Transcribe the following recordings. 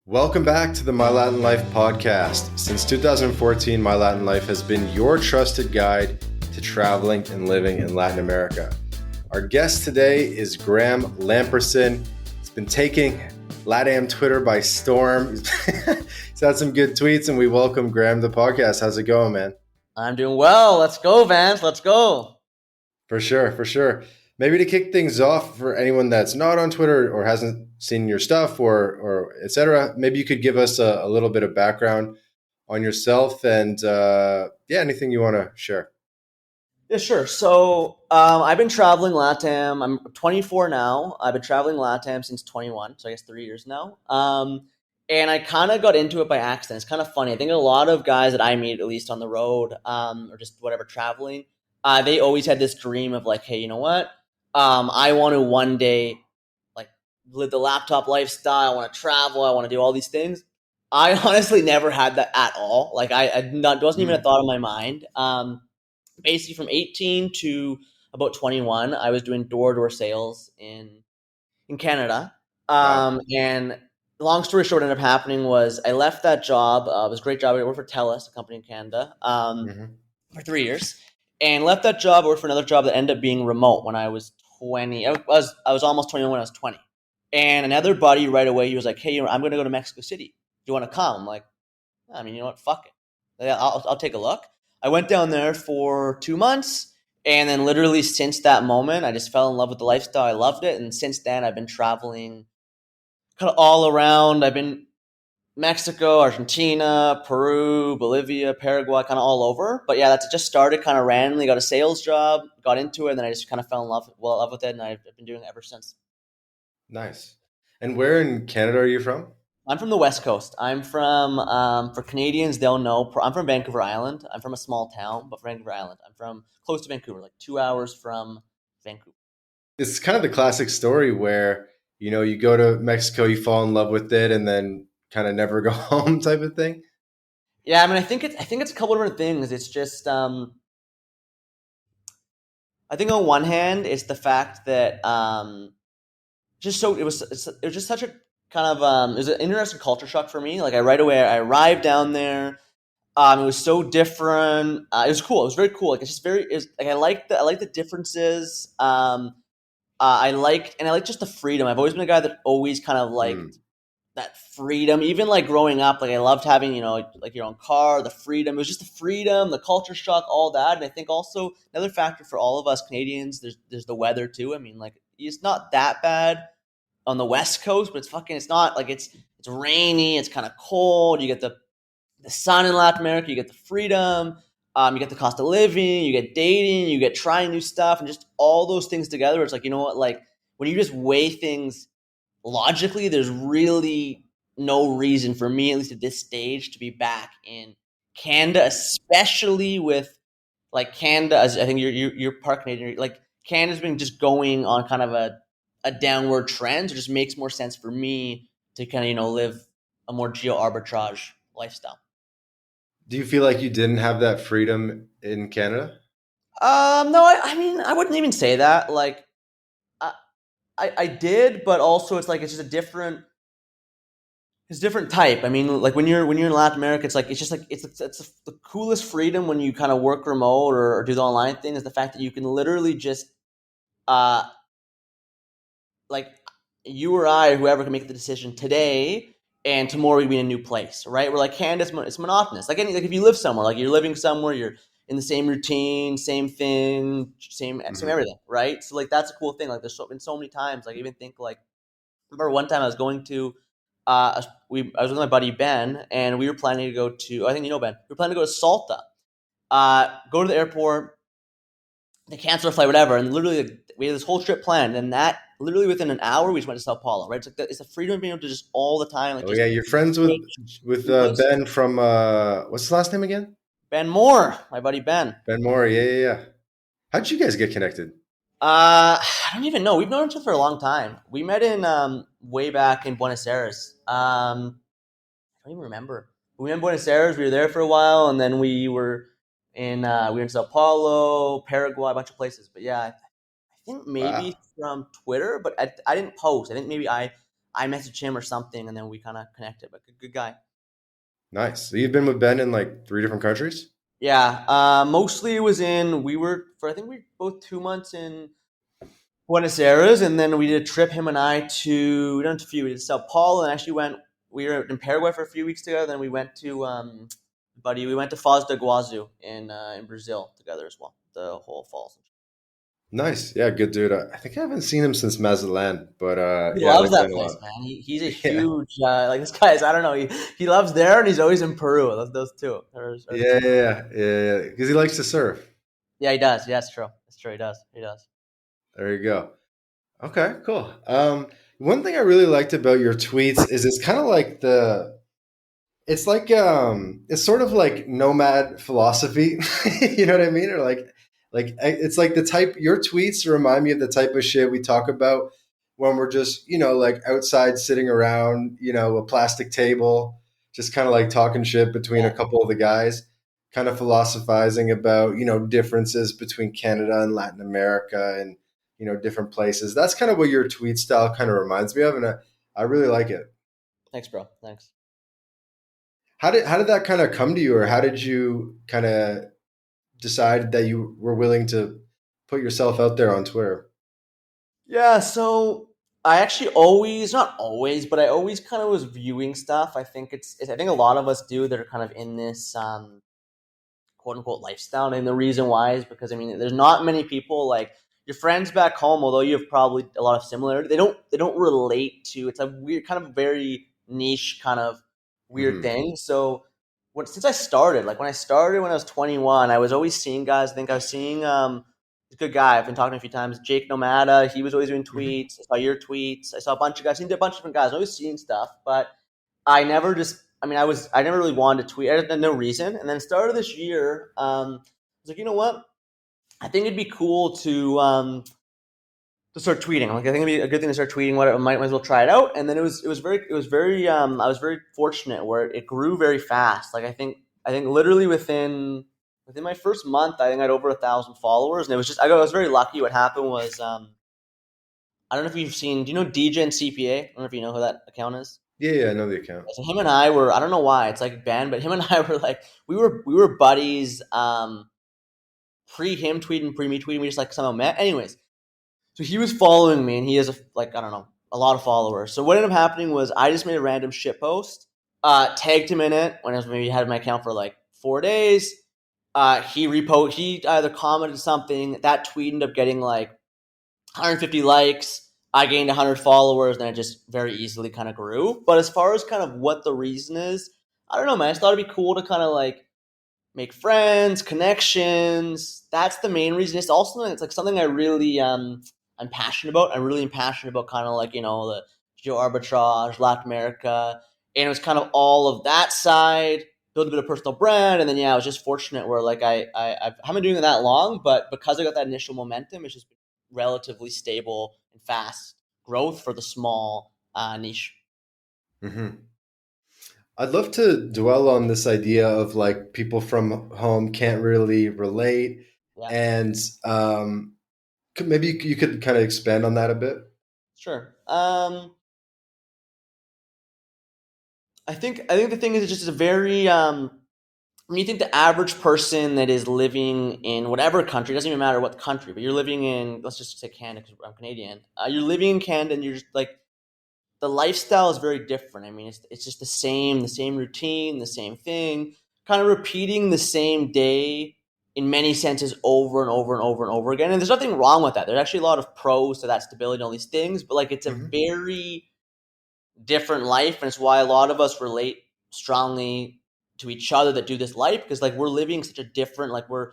Welcome back to the MyLatinLife podcast. Since 2014, MyLatinLife has been your trusted guide to traveling and living in Latin America. Our guest today is Graeme Lamperson. He's been taking LATAM Twitter by storm. He's had some good tweets, and we welcome Graeme to the podcast. How's it going, man? I'm doing well. Let's go, Vance. Let's go. For sure. Maybe to kick things off for anyone that's not on Twitter or hasn't seen your stuff or et cetera, maybe you could give us a little bit of background on yourself and anything you want to share. Yeah, sure. So I've been traveling LATAM. I'm 24 now. I've been traveling LATAM since 21, so I guess 3 years now. And I kind of got into it by accident. It's kind of funny. I think a lot of guys that I meet, at least on the road or just whatever traveling, they always had this dream of like, hey, you know what? I want to one day like live the laptop lifestyle. I want to travel. I want to do all these things. I honestly never had that at all. Like wasn't even a thought in my mind. Basically from 18 to about 21, I was doing door-to-door sales in Canada. And long story short, what ended up happening was I left that job. It was a great job. I worked for TELUS, a company in Canada, for 3 years. And left that job, worked for another job that ended up being remote when I was 20. I was almost 21 when I was 20. And another buddy right away, he was like, hey, I'm going to go to Mexico City. Do you want to come? I'm like, I mean, you know what? Fuck it. I'll take a look. I went down there for 2 months. And then literally since that moment, I just fell in love with the lifestyle. I loved it. And since then, I've been traveling kind of all around. I've been Mexico, Argentina, Peru, Bolivia, Paraguay, kind of all over. But yeah, that's just started kind of randomly. Got a sales job, got into it, and then I just kind of fell in love with it, and I've been doing it ever since. Nice. And where in Canada are you from? I'm from the West Coast. I'm from, for Canadians, they'll know, I'm from Vancouver Island. I'm from a small town, but Vancouver Island. I'm from close to Vancouver, like 2 hours from Vancouver. It's kind of the classic story where, you go to Mexico, you fall in love with it, and then kind of never go home type of thing. Yeah, I mean, I think it's a couple of different things. It's just, I think on one hand, it's the fact that, it was just such a kind of, it was an interesting culture shock for me. Like I arrived down there. It was so different. It was cool. It was very cool. Like I like the differences. I liked just the freedom. I've always been a guy that always kind of liked that freedom. Even like growing up, like I loved having, like your own car, the freedom. It was just the freedom, the culture shock, all that. And I think also another factor for all of us Canadians, there's the weather too. I mean, like it's not that bad on the West Coast, but it's not like it's rainy, it's kind of cold. You get the sun in Latin America, you get the freedom, you get the cost of living, you get dating, you get trying new stuff, and just all those things together. It's like, you know what, like when you just weigh things logically, there's really no reason for me, at least at this stage, to be back in Canada, especially with like Canada. As I think you're part Canadian, like Canada's been just going on kind of a downward trend. So it just makes more sense for me to kind of live a more geo arbitrage lifestyle. Do you feel like you didn't have that freedom in Canada? No, I mean, I wouldn't even say that. Like, I did, but also it's like it's just it's a different type. I mean, like when you're in Latin America, it's like it's the coolest freedom when you kind of work remote or do the online thing is the fact that you can literally just like you or I or whoever can make the decision today and tomorrow we be in a new place, right? We're like Canada's it's monotonous. Like if you live somewhere, like you're living somewhere, you're in the same routine, same thing, same everything, right? So like that's a cool thing. Like there's been so many times, like I even think like I remember one time I was going to I was with my buddy Ben and we were planning to go to, I think you know Ben, we were planning to go to Salta. Go to the airport, they cancel our flight, whatever, and literally we had this whole trip planned, and that literally within an hour we just went to Sao Paulo, right? It's like it's the freedom of being able to just all the time, like Oh yeah, you're friends with Ben from what's his last name again? Ben Moore, my buddy Ben. Ben Moore, yeah. How did you guys get connected? I don't even know. We've known each other for a long time. We met in way back in Buenos Aires. I don't even remember. We met in Buenos Aires. We were there for a while, and then we were in Sao Paulo, Paraguay, a bunch of places. But yeah, I think maybe Wow. from Twitter, but I didn't post. I think maybe I I messaged him or something, and then we kind of connected. But good guy. Nice. So you've been with Ben in like three different countries? Yeah, mostly it was in. We were for I think we both 2 months in Buenos Aires, and then we did a trip. Him and I to we done a few. We did Sao Paulo, and actually went. We were in Paraguay for a few weeks together. Then we went to we went to Foz do Iguazu in Brazil together as well. The whole falls. Nice. Yeah, good dude. I think I haven't seen him since Mazatlan, but He yeah, I loves like that Ben a place, lot. man. He's a Yeah. huge like this guy is. I don't know. He loves there, and he's always in Peru. Those two are the Yeah, two. yeah, yeah, yeah. Because he likes to surf. Yeah, he does. Yeah, it's true. It's true. He does. He does. There you go. Okay, cool. One thing I really liked about your tweets is it's kind of like it's sort of like nomad philosophy. You know what I mean? Or it's like the type your tweets remind me of the type of shit we talk about when we're just, like outside sitting around, a plastic table, just kind of like talking shit between a Yeah. couple of the guys, kind of philosophizing about, differences between Canada and Latin America and, different places. That's kind of what your tweet style kind of reminds me of, and I really like it. Thanks, bro. Thanks. How did that kind of come to you, or how did you kind of decide that you were willing to put yourself out there on Twitter? Yeah, so I actually always, not always, but I always kind of was viewing stuff. I think I think a lot of us do that are kind of in this quote unquote lifestyle. And the reason why is because I mean, there's not many people like your friends back home, although you have probably a lot of similarity. They don't relate to. It's a weird kind of very niche kind of weird Hmm. thing. So since I started, like when I started when I was 21, I was always seeing guys. I think I was seeing a good guy. I've been talking to a few times. Jake Nomada. He was always doing Hmm. tweets. I saw your tweets. I saw a bunch of guys. I seen a bunch of different guys. I was seeing stuff, but I never just. I mean, I never really wanted to tweet. I had no reason. And then start of this year, I was like, you know what? I think it'd be cool to start tweeting. Like, I think it'd be a good thing to start tweeting. What I might as well try it out. And then it was very. I was very fortunate where it grew very fast. Like I think literally within my first month, I think I had over 1,000 followers, and it was just I was very lucky. What happened was I don't know if you've seen. Do you know DJ and CPA? I don't know if you know who that account is. Yeah, yeah, I know the account. So him and I were, I don't know why it's like banned, but him and I were like we were buddies pre him tweeting, pre me tweeting. We just like somehow met. Anyways, so he was following me, and he has I don't know, a lot of followers. So what ended up happening was I just made a random shit post, tagged him in it when I was maybe had my account for like 4 days. He either commented something, that tweet ended up getting like 150 likes. I gained 100 followers, and it just very easily kind of grew. But as far as kind of what the reason is, I don't know, man. I just thought it'd be cool to kind of like make friends, connections. That's the main reason. It's also it's like something I really I'm passionate about. I'm really passionate about kind of like the geo arbitrage, Latin America, and it was kind of all of that side. Build a bit of personal brand, and then I was just fortunate where like I haven't been doing it that long, but because I got that initial momentum, it's just been relatively stable and fast growth for the small niche. Hmm. I'd love to dwell on this idea of like people from home can't really relate, Yeah, and maybe you could kind of expand on that a bit. sure. I think the thing is, it's just a very when you think the average person that is living in whatever country, it doesn't even matter what country, but you're living in, let's just say Canada because I'm Canadian. You're living in Canada, and you're just like the lifestyle is very different. I mean, it's just the same routine, the same thing, kind of repeating the same day in many senses over and over and over and over again. And there's nothing wrong with that. There's actually a lot of pros to that stability and all these things, but like it's a Hmm. very different life, and it's why a lot of us relate strongly to each other that do this life because like we're living such a different like we're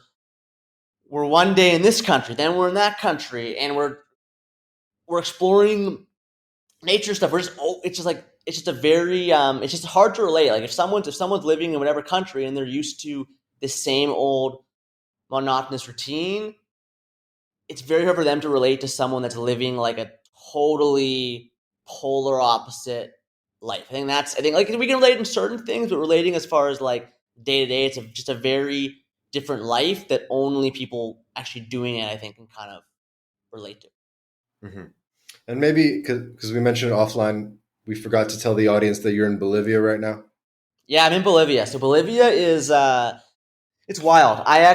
one day in this country, then we're in that country, and we're exploring nature stuff. We're just it's just like it's just a very it's just hard to relate. Like if someone's living in whatever country and they're used to the same old monotonous routine, it's very hard for them to relate to someone that's living like a totally polar opposite life. I think like we can relate in certain things, but relating as far as like day to day, just a very different life that only people actually doing it I think can kind of relate to. Hmm. And maybe because we mentioned offline we forgot to tell the audience that you're in Bolivia right now. Yeah, I'm in Bolivia. So Bolivia is it's wild. I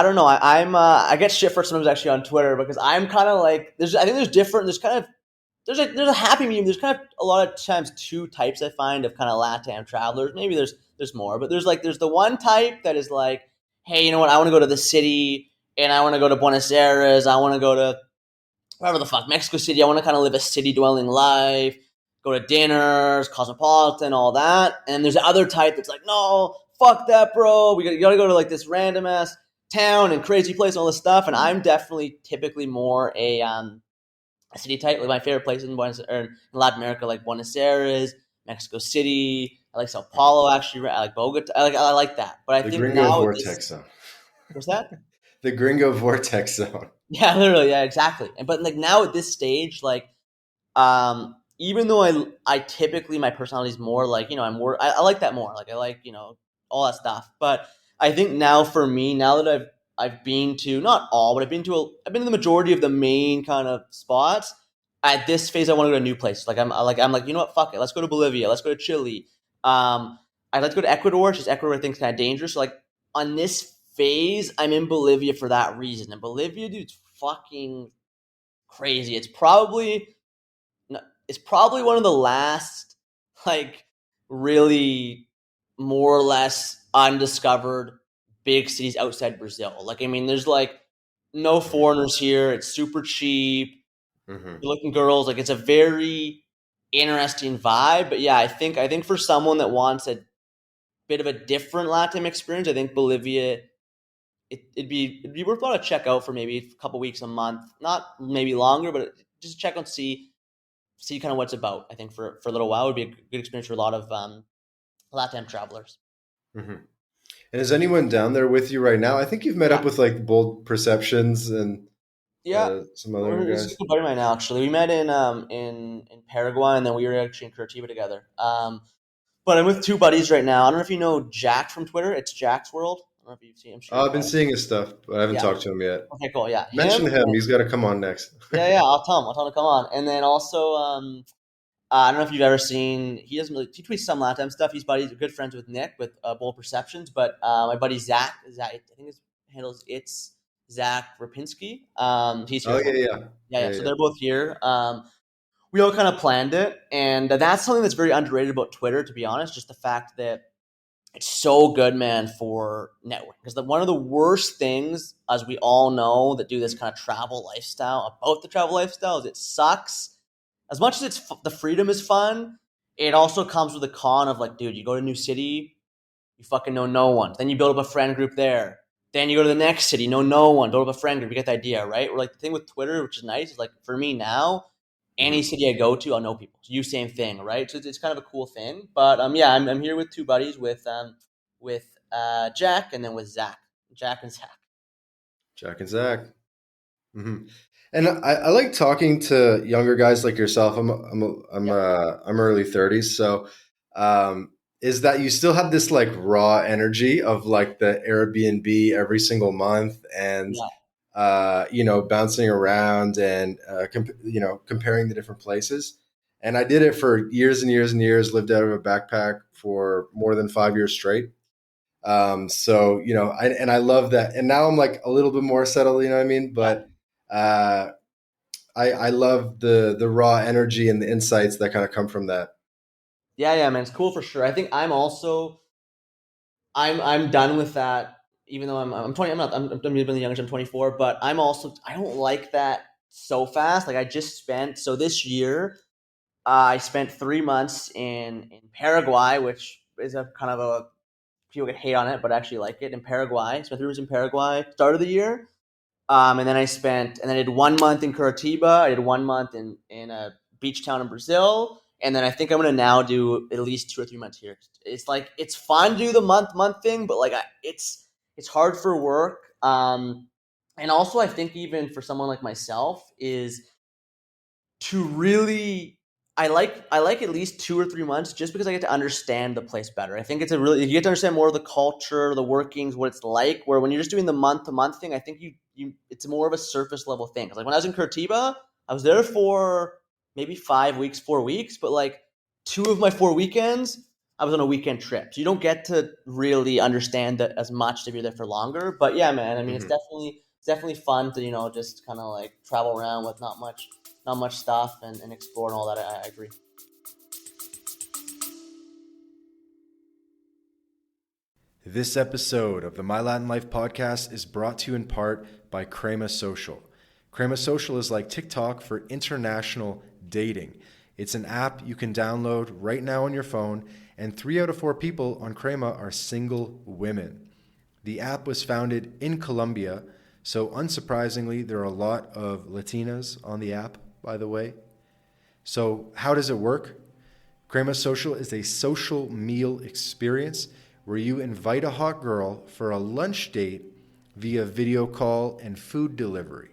don't know. I get shit for sometimes actually on Twitter because I'm kind of like I think there's a happy medium. There's kind of a lot of times two types I find of kind of LATAM travelers. Maybe there's more, but there's the one type that is like, hey, you know what? I want to go to the city and I want to go to Buenos Aires. I want to go to wherever the fuck, Mexico City. I want to kind of live a city dwelling life, go to dinners, cosmopolitan, all that. And there's the other type that's like, no, fuck that, bro. You gotta go to like this random ass town and crazy place and all this stuff. And I'm definitely typically more a city type. Like my favorite places in Latin America, like Buenos Aires, Mexico City. I like Sao Paulo actually. I like Bogota. I like that. But I The think Gringo now Vortex Zone. what's that? The Gringo Vortex Zone. Yeah, literally, yeah, exactly. But like now at this stage, like even though I typically my personality is more like, I like that more. Like I like, all that stuff. But I think now for me, now that I've been to not all, but I've been to the majority of the main kind of spots. At this phase, I want to go to new places. Like I'm like, you know what, fuck it, let's go to Bolivia, let's go to Chile. I'd like to go to Ecuador. It's just Ecuador I think is kind of dangerous. So like on this phase, I'm in Bolivia for that reason. And Bolivia, dude, it's fucking crazy. It's probably one of the last, like, really more or less undiscovered big cities outside Brazil. Like, I mean, there's like no foreigners here. It's super cheap. Mm-hmm. Good looking girls. Like, it's a very interesting vibe. But yeah, I think for someone that wants a bit of a different Latin experience, I think Bolivia it'd be worth a lot to check out for maybe a couple weeks, a month, not maybe longer, but just check out, see kind of what it's about. I think for a little while would be a good experience for a lot of LATAM travelers. Mm-hmm. And is anyone down there with you right now? I think you've met up Yeah, with like Bold Perceptions and yeah. some other This is a guys. good buddy of mine now. Actually, we met in Paraguay, and then we were actually in Curitiba together. But I'm with two buddies right now. I don't know if you know Jack from Twitter. It's Jack's World. I don't know if you've seen. I'm sure Oh, you I've been probably. seeing his stuff, but I haven't Yeah. talked to him yet. Okay. Cool. Yeah. Mention Him. him. He's got to come on next. Yeah. Yeah. I'll tell him. I'll tell him to come on. And then also, I don't know if you've ever seen. He tweets some Latam stuff. He's good friends with Nick with Bold Perceptions. But my buddy Zach, I think his handles it's Zach Rapinski. He's here Oh as yeah, well. yeah, Yeah, yeah. yeah, So yeah. they're both here. We all kind of planned it, and that's something that's very underrated about Twitter. To be honest, just the fact that it's so good, man, for networking. Because one of the worst things, as we all know, that do this kind of travel lifestyle about the travel lifestyle is it sucks. As much as the freedom is fun, it also comes with a con of like, dude, you go to a new city, you fucking know no one. Then you build up a friend group there. Then you go to the next city, know no one, build up a friend group. You get the idea, right? Or like the thing with Twitter, which is nice, is like for me now, any Mm-hmm. city I go to, I'll know people. So you same thing, right? So it's kind of a cool thing. But yeah, I'm here with two buddies with Jack and then with Zach, Jack and Zach. Jack and Zach. Hmm. And I like talking to younger guys like yourself. Yeah, I'm early 30s, so is that you still have this like raw energy of like the Airbnb every single month and yeah, bouncing around and comparing the different places. And I did it for years and years and years. Lived out of a backpack for more than 5 years straight. So I love that. And now I'm like a little bit more settled. You know what I mean? yeah, But uh, I love the raw energy and the insights that kind of come from that. yeah, yeah, man. It's cool for sure. I think I'm done with that. Even though I'm 20, I'm even the youngest. I'm 24, but I don't like that so fast. Like I just spent so this year I spent 3 months in Paraguay, which is a kind of a people get hate on it, but I actually like it in Paraguay. I spent 3 months in Paraguay start of the year. And then I did 1 month in Curitiba. I did 1 month in a beach town in Brazil, and then I think I'm gonna now do at least 2 or 3 months here. It's like it's fun to do the month thing, but like it's hard for work. And also I think even for someone like myself is to really I like at least 2 or 3 months just because I get to understand the place better. I think it's a really you get to understand more of the culture, the workings, what it's like. Where when you're just doing the month to month thing, I think you it's more of a surface level thing. Like when I was in Curitiba, I was there for maybe 5 weeks, 4 weeks, but like 2 of my 4 weekends, I was on a weekend trip. So you don't get to really understand that as much if you're there for longer. But yeah, man, I mean, Hmm. it's definitely fun to, just kind of like travel around with not much stuff and explore and all that. I agree. This episode of the My Latin Life podcast is brought to you in part by Crema Social. Crema Social is like TikTok for international dating. It's an app you can download right now on your phone, and 3 out of 4 people on Crema are single women. The app was founded in Colombia, so unsurprisingly, there are a lot of Latinas on the app, by the way. So, how does it work? Crema Social is a social meal experience where you invite a hot girl for a lunch date via video call and food delivery.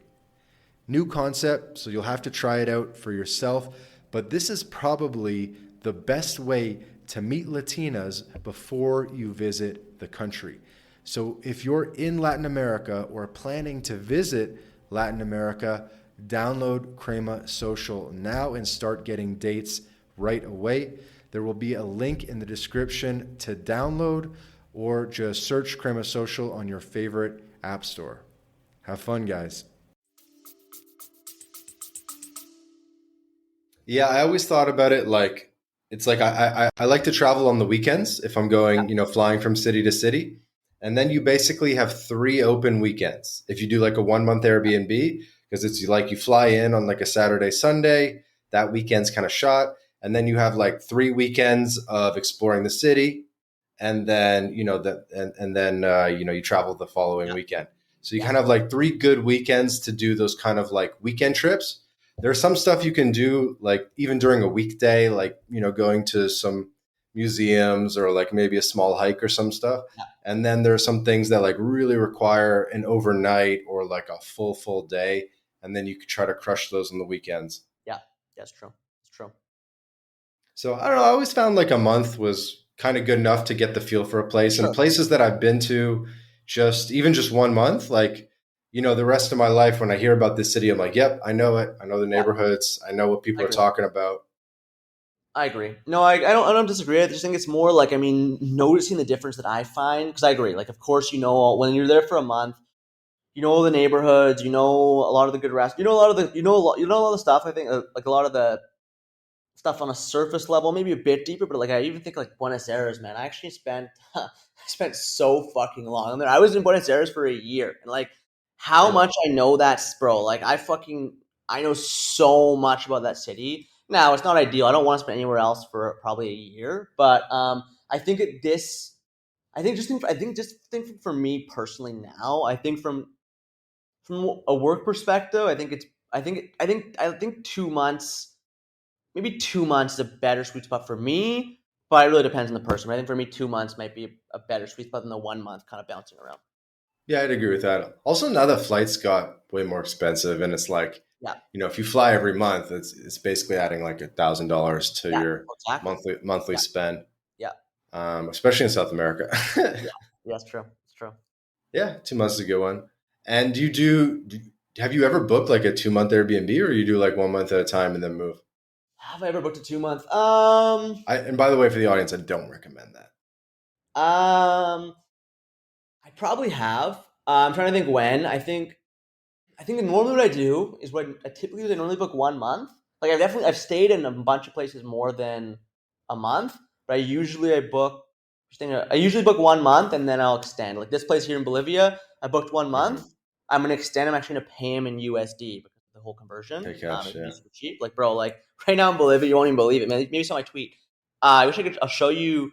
New concept, so you'll have to try it out for yourself, but this is probably the best way to meet Latinas before you visit the country. So if you're in Latin America or planning to visit Latin America, download Crema Social now and start getting dates right away. There will be a link in the description to download, or just search Crema Social on your favorite app store. Have fun, guys. Yeah, I always thought about it like it's like I like to travel on the weekends if I'm going, flying from city to city. And then you basically have 3 open weekends. If you do like a 1 month Airbnb, because it's like you fly in on like a Saturday, Sunday, that weekend's kind of shot. And then you have like 3 weekends of exploring the city. And then, you travel the following Yeah, weekend. So you yeah, kind of like 3 good weekends to do those kind of like weekend trips. There's some stuff you can do like even during a weekday, like, going to some museums or like maybe a small hike or some stuff. yeah, And then there are some things that like really require an overnight or like a full day. And then you could try to crush those on the weekends. yeah. That's true. It's true. So I don't know. I always found like a month was kind of good enough to get the feel for a place. And Sure. places that I've been to, just 1 month, like, the rest of my life, when I hear about this city, I'm like, yep, I know it. I know the Yeah, neighborhoods. I know what I people are agree. talking about. I agree. No, I don't disagree. I just think it's more like, I mean, noticing the difference that I find, because I agree. Like, of course, when you're there for a month, you know all the neighborhoods, you know a lot of the good restaurants, you know a lot of the, you know all the stuff. I think like a lot of the stuff on a surface level, maybe a bit deeper, but like I even think like Buenos Aires, man. I actually spent I spent so fucking long there. I was in Buenos Aires for a year, and like how Yeah. much I know that, bro. Like I know so much about that city. Now it's not ideal. I don't want to spend anywhere else for probably a year, but I think it this. I think just think for me personally now. I think from a work perspective, I think it's I think 2 months, maybe 2 months is a better sweet spot for me, but it really depends on the person. Right? I think for me, 2 months might be a better sweet spot than the 1 month kind of bouncing around. Yeah, I'd agree with that. Also, now the flights got way more expensive, and it's like, Yeah, if you fly every month, it's basically adding like $1,000 to yeah, your exactly. monthly Yeah, spend, yeah, especially in South America. yeah, yeah. It's true. It's true. Yeah, 2 months is a good one. And have you ever booked like a 2 month Airbnb, or you do like 1 month at a time and then move? Have I ever booked a 2 month? And by the way, for the audience, I don't recommend that. Um, I probably have. I'm trying to think when. I think normally what I do is when I typically do, I normally book 1 month. Like I've stayed in a bunch of places more than a month, but I usually book 1 month and then I'll extend. Like this place here in Bolivia, I booked 1 month. Hmm. I'm gonna extend. I'm actually gonna pay him in USD because of the whole conversion. Okay, cash, It'd yeah. be super cheap. Like bro, like right now in Bolivia, you won't even believe it. Maybe you saw my tweet. I wish I could. I'll show you.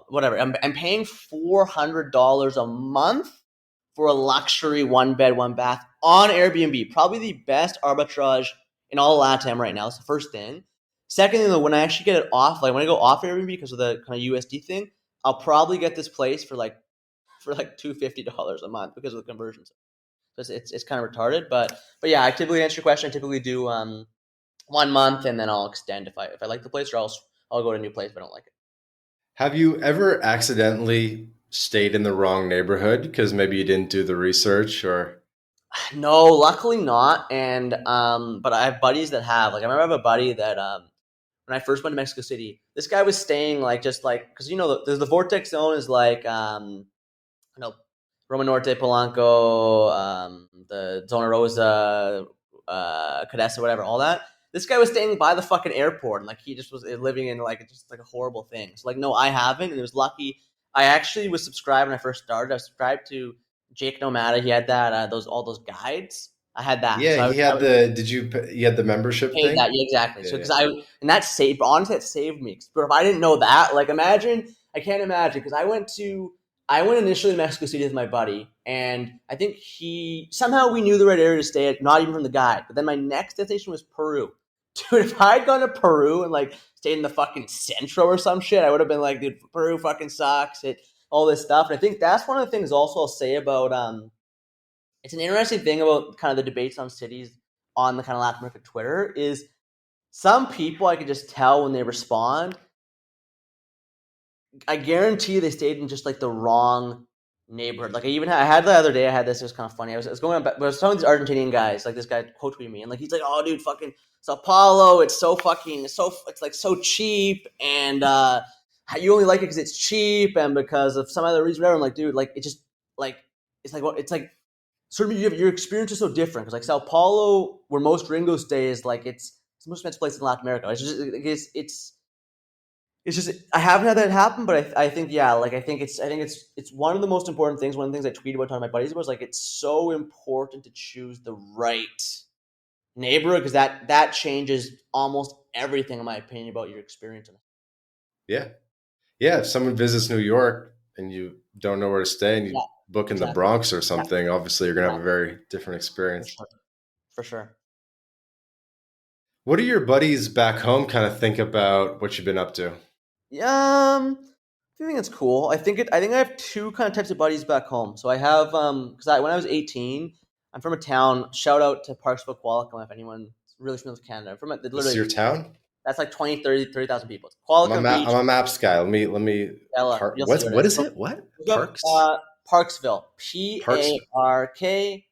Whatever. I'm paying $400 a month for a luxury 1 bed, 1 bath on Airbnb. Probably the best arbitrage in all LATAM right now. That's the first thing. Second thing, though, when I actually get it off, like when I go off Airbnb because of the kind of USD thing, I'll probably get this place for like $250 a month because of the conversions. So it's kind of retarded, but yeah, I typically answer your question. I typically do 1 month and then I'll extend if I like the place, or else I'll go to a new place if I don't like it. Have you ever accidentally stayed in the wrong neighborhood because maybe you didn't do the research or? No, luckily not. And but I have buddies that have. Like I remember I have a buddy that when I first went to Mexico City. This guy was staying like just like because there's the Vortex zone is like Roma Norte, Polanco, the Zona Rosa, Cadessa, whatever, all that. This guy was staying by the fucking airport, and like he just was living in like just like a horrible thing. So like, no, I haven't, and it was lucky. I actually was subscribed when I first started. I was subscribed to Jake Nomad. He had that all those guides. I had that. Yeah, So he had you had the membership paid thing? that, yeah, exactly. So Yeah. because and that saved, honestly, that saved me. But if I didn't know that, like, I can't imagine because I went initially to Mexico City with my buddy, and I think somehow we knew the right area to stay at, not even from the guide. But then my next destination was Peru. Dude, if I had gone to Peru and like stayed in the fucking Centro or some shit, I would have been like, dude, Peru fucking sucks. All this stuff. And I think that's one of the things also I'll say about it's an interesting thing about kind of the debates on cities on the kind of Latin America Twitter is some people I could just tell when they respond, I guarantee they stayed in just like the wrong neighborhood. Like I had the other day, I had this, it was kind of funny. I was going on, but I was telling these Argentinian guys, like this guy quote tweeted me, and like he's like, "Oh, dude, fucking Sao Paulo, it's like so cheap, and you only like it because it's cheap and because of some other reason." Whatever. I'm like, dude, like it just like it's like sort of your experience is so different because like Sao Paulo, where most gringos stay, is like it's the most expensive place in Latin America. It's just I haven't had that happen, but I think yeah, like I think it's one of the most important things. One of the things I tweeted about to my buddies was like it's so important to choose the right neighborhood because that changes almost everything in my opinion about your experience. Yeah. Yeah. If someone visits New York and you don't know where to stay and you Yeah, book in the exactly. Bronx or Yeah, something, obviously you're gonna have yeah, a very different for experience. sure, for sure. What do your buddies back home kind of think about what you've been up to? I think it's cool. I think I have two kind of types of buddies back home. So I have because when I was 18, I'm from a town. Shout out to Parksville, Qualicum, if anyone's really familiar with Canada. I'm from This is literally your town? that's like 30,000 people. It's I'm a Qualicum Beach. I'm a maps guy. Let me Ella, park. you'll see what it What is. is So it? What? look up Parks? Parksville. Parks PARKSVI.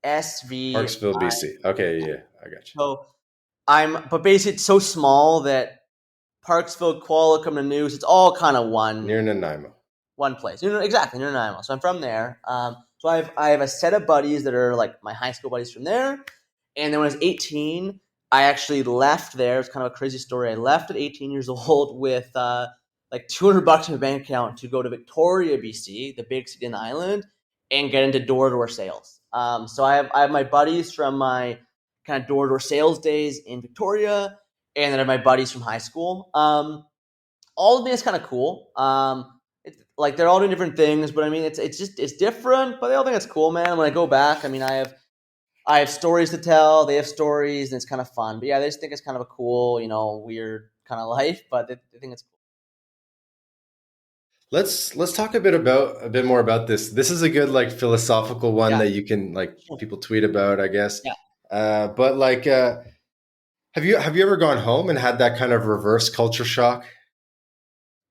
Parksville, BC. Okay, yeah, I got you. So but basically it's so small that Parksville, Qualicum, the News, it's all kind of Near Nanaimo. one place. Exactly, near Nanaimo. So I'm from there. So I have a set of buddies that are like my high school buddies from there. And then when I was 18, I actually left there. It's kind of a crazy story. I left at 18 years old with like $200 in my bank account to go to Victoria, BC, the big city in the island, and get into door-to-door sales. So I have my buddies from my kind of door-to-door sales days in Victoria, and then I have my buddies from high school. All of it is kind of cool. Like they're all doing different things, but I mean, it's different. But they all think it's cool, man. When I go back, I mean, I have stories to tell. They have stories, and it's kind of fun. But yeah, they just think it's kind of a cool, weird kind of life. But they think it's cool. Let's talk a bit more about this. This is a good like philosophical one Yeah, that you can like people tweet about, I guess. yeah. But like, have you ever gone home and had that kind of reverse culture shock?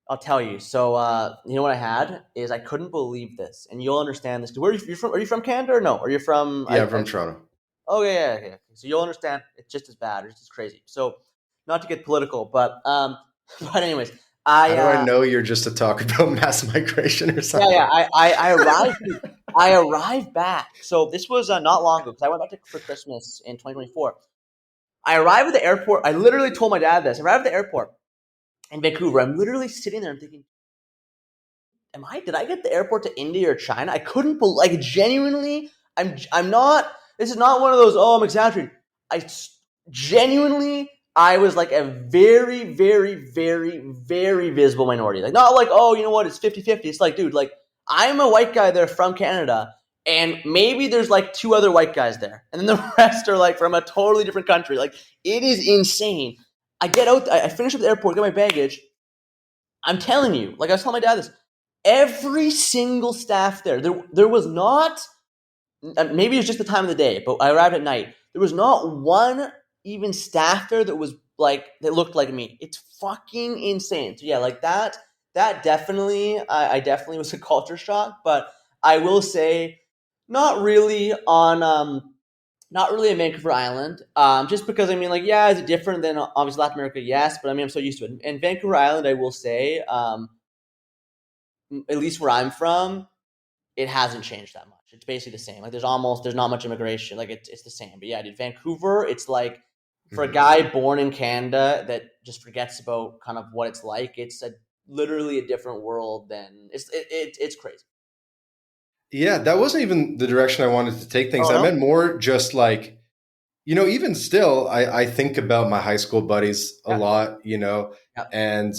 I'll tell you. So you know what I had is I couldn't believe this, and you'll understand this. Where you're from? Are you from Canada or no? Are you from? Yeah, I'm from Toronto. Oh yeah. So you'll understand. It's just as bad. It's just crazy. So not to get political, but but anyways, How do I know you're just to talk about mass migration or something? yeah. I arrived back. So this was not long ago because I went back for Christmas in 2024. I arrived at the airport. I literally told my dad this. I arrived at the airport in Vancouver. I'm literally sitting there and thinking, did I get the airport to India or China? I couldn't believe, like, genuinely, I'm not, this is not one of those, oh, I'm exaggerating. Genuinely, I was like a very, very, very, very visible minority. Like, not like, oh, you know what, it's 50-50. It's like, dude, like, I'm a white guy there from Canada, and maybe there's like two other white guys there. And then the rest are like from a totally different country. Like, it is insane. I get out, I finish up the airport, get my baggage. I'm telling you, like I was telling my dad this, every single staff there was not, maybe it was just the time of the day, but I arrived at night. There was not one even staff there that was like, that looked like me. It's fucking insane. So yeah, like that definitely, I definitely was a culture shock, but I will say not really on, Not really in Vancouver Island, just because I mean, like, yeah, is it different than obviously Latin America? Yes, but I mean, I'm so used to it. In Vancouver Island, I will say, at least where I'm from, it hasn't changed that much. It's basically the same. Like, there's not much immigration. Like, it's the same. But yeah, dude, Vancouver, it's like for a Mhm. guy born in Canada that just forgets about kind of what it's like. It's literally a different world than it's crazy. Yeah, that wasn't even the direction I wanted to take things. Oh I no. meant more just like, even still, I think about my high school buddies a Yeah. lot, Yeah. and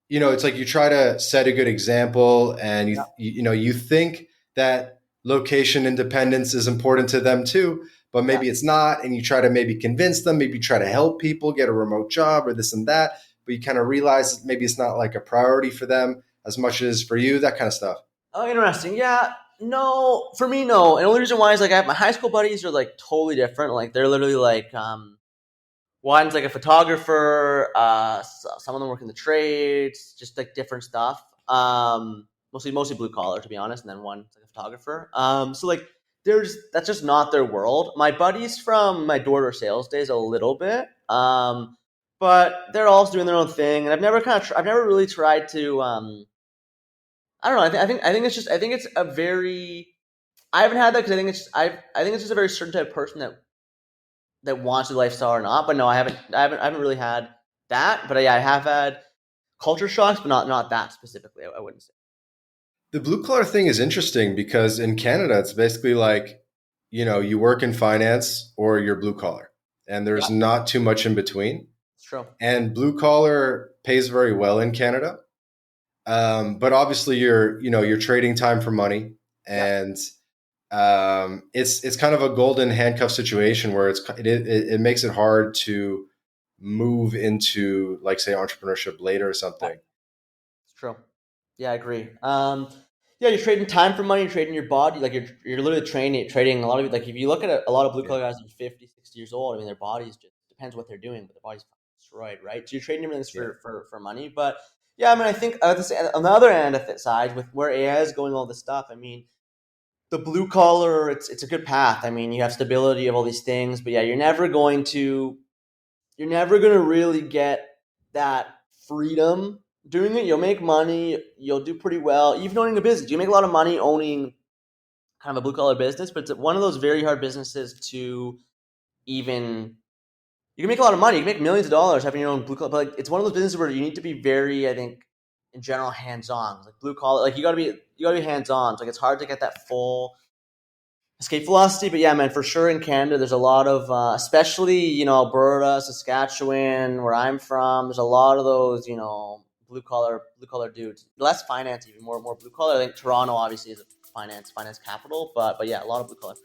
it's like you try to set a good example, and Yeah. you think that location independence is important to them too, but Yeah. maybe it's not, and you try to maybe convince them, maybe try to help people get a remote job or this and that, but you kind of realize maybe it's not like a priority for them as much as for you, that kind of stuff. Oh, interesting. Yeah. No, for me, no. And the only reason why is like I have my high school buddies are like totally different. Like they're literally like one's like a photographer. Some of them work in the trades, just like different stuff. Mostly blue collar, to be honest. And then one's like a photographer. So like there's that's just not their world. My buddies from my door to sales days a little bit. But they're all doing their own thing, and I've never really tried to. I don't know. I think it's just I think it's a very I haven't had that because I think it's just a very certain type of person that wants the lifestyle or not. But no, I haven't really had that. But yeah, I have had culture shocks, but not that specifically. I wouldn't say. The blue collar thing is interesting because in Canada, it's basically like, you work in finance or you're blue collar, and there's Yeah, not too much in between. it's true. And blue collar pays very well in Canada. But obviously you're trading time for money, Yeah. and it's kind of a golden handcuff situation where it makes it hard to move into, like, say, entrepreneurship later or Yeah, something. it's true. Yeah, I agree. Yeah, you're trading time for money. You're trading your body. Like you're literally trading a lot of it. Like if you look at a lot of blue Yeah, collar guys that are 50, 60 years old, I mean, their bodies just depends what they're doing, but their body's destroyed, right? So you're trading everything yeah. for money. But yeah, I mean, I think on the other end of the side, with where AI is going, all this stuff. I mean, the blue collar, it's a good path. I mean, you have stability of all these things, but yeah, you're never gonna really get that freedom doing it. You'll make money, you'll do pretty well, even owning a business. You make a lot of money owning kind of a blue collar business, but it's one of those very hard businesses to even. You can make a lot of money. You can make millions of dollars having your own blue collar, but like it's one of those businesses where you need to be very, I think, in general, hands on. Like blue collar, like you gotta be hands on. So like it's hard to get that full escape velocity. But yeah, man, for sure in Canada, there's a lot of, especially Alberta, Saskatchewan, where I'm from. There's a lot of those, blue collar dudes. Less finance, even more blue collar. I think Toronto obviously is a finance capital, but yeah, a lot of blue collar.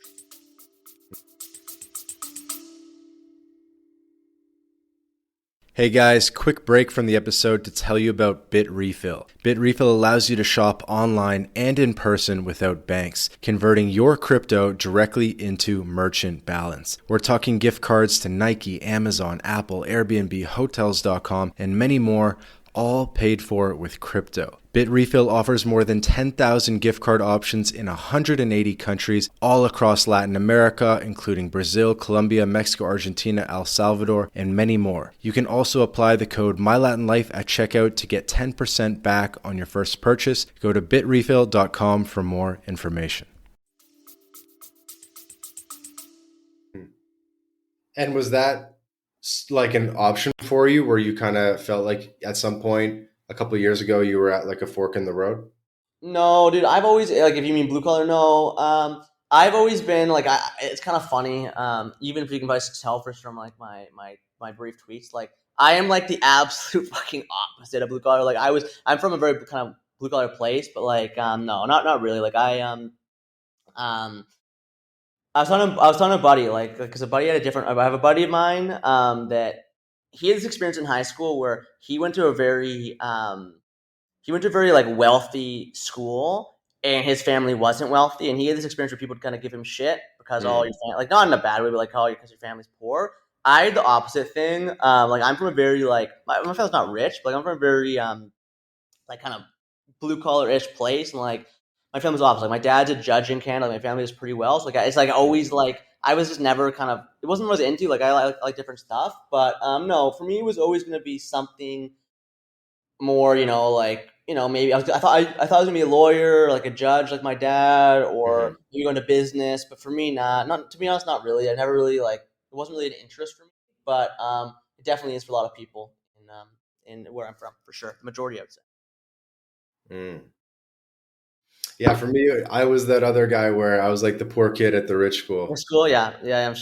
Hey guys, quick break from the episode to tell you about BitRefill. BitRefill allows you to shop online and in person without banks, converting your crypto directly into merchant balance. We're talking gift cards to Nike, Amazon, Apple, Airbnb, Hotels.com, and many more, all paid for with crypto. BitRefill offers more than 10,000 gift card options in 180 countries all across Latin America, including Brazil, Colombia, Mexico, Argentina, El Salvador, and many more. You can also apply the code MyLatinLife at checkout to get 10% back on your first purchase. Go to bitrefill.com for more information. And was that like an option for you, where you kind of felt like at some point a couple of years ago you were at like a fork in the road? No, dude, I've always like if you mean blue collar, no. I've always been like it's kind of funny. Even if you can probably tell first from like my brief tweets, like I am like the absolute fucking opposite of blue collar. Like I'm from a very kind of blue collar place, but like no, not really. Like um I was telling a buddy like because a buddy had a different. I have a buddy of mine that he had this experience in high school where he went to a very like wealthy school, and his family wasn't wealthy, and he had this experience where people would kind of give him shit because all your Mm. family, like not in a bad way, but like oh because your family's poor. I had the opposite thing. Like I'm from a very like my family's not rich, but like, I'm from a very like kind of blue collar ish place, and like my family's opposite. Like my dad's a judge in Canada. My family does pretty well. So like it's like always like I was just never kind of it wasn't what I was into. Like I like different stuff, but no, for me it was always going to be something more, like maybe I thought I was gonna be a lawyer, like a judge, like my dad, or Mhm. maybe go into business. But for me, not to be honest, not really. I never really like it wasn't really an interest for me, but it definitely is for a lot of people in where I'm from for sure. The majority, I would say. Mm. Yeah, for me, I was that other guy where I was like the poor kid at the rich In school. school, yeah, I'm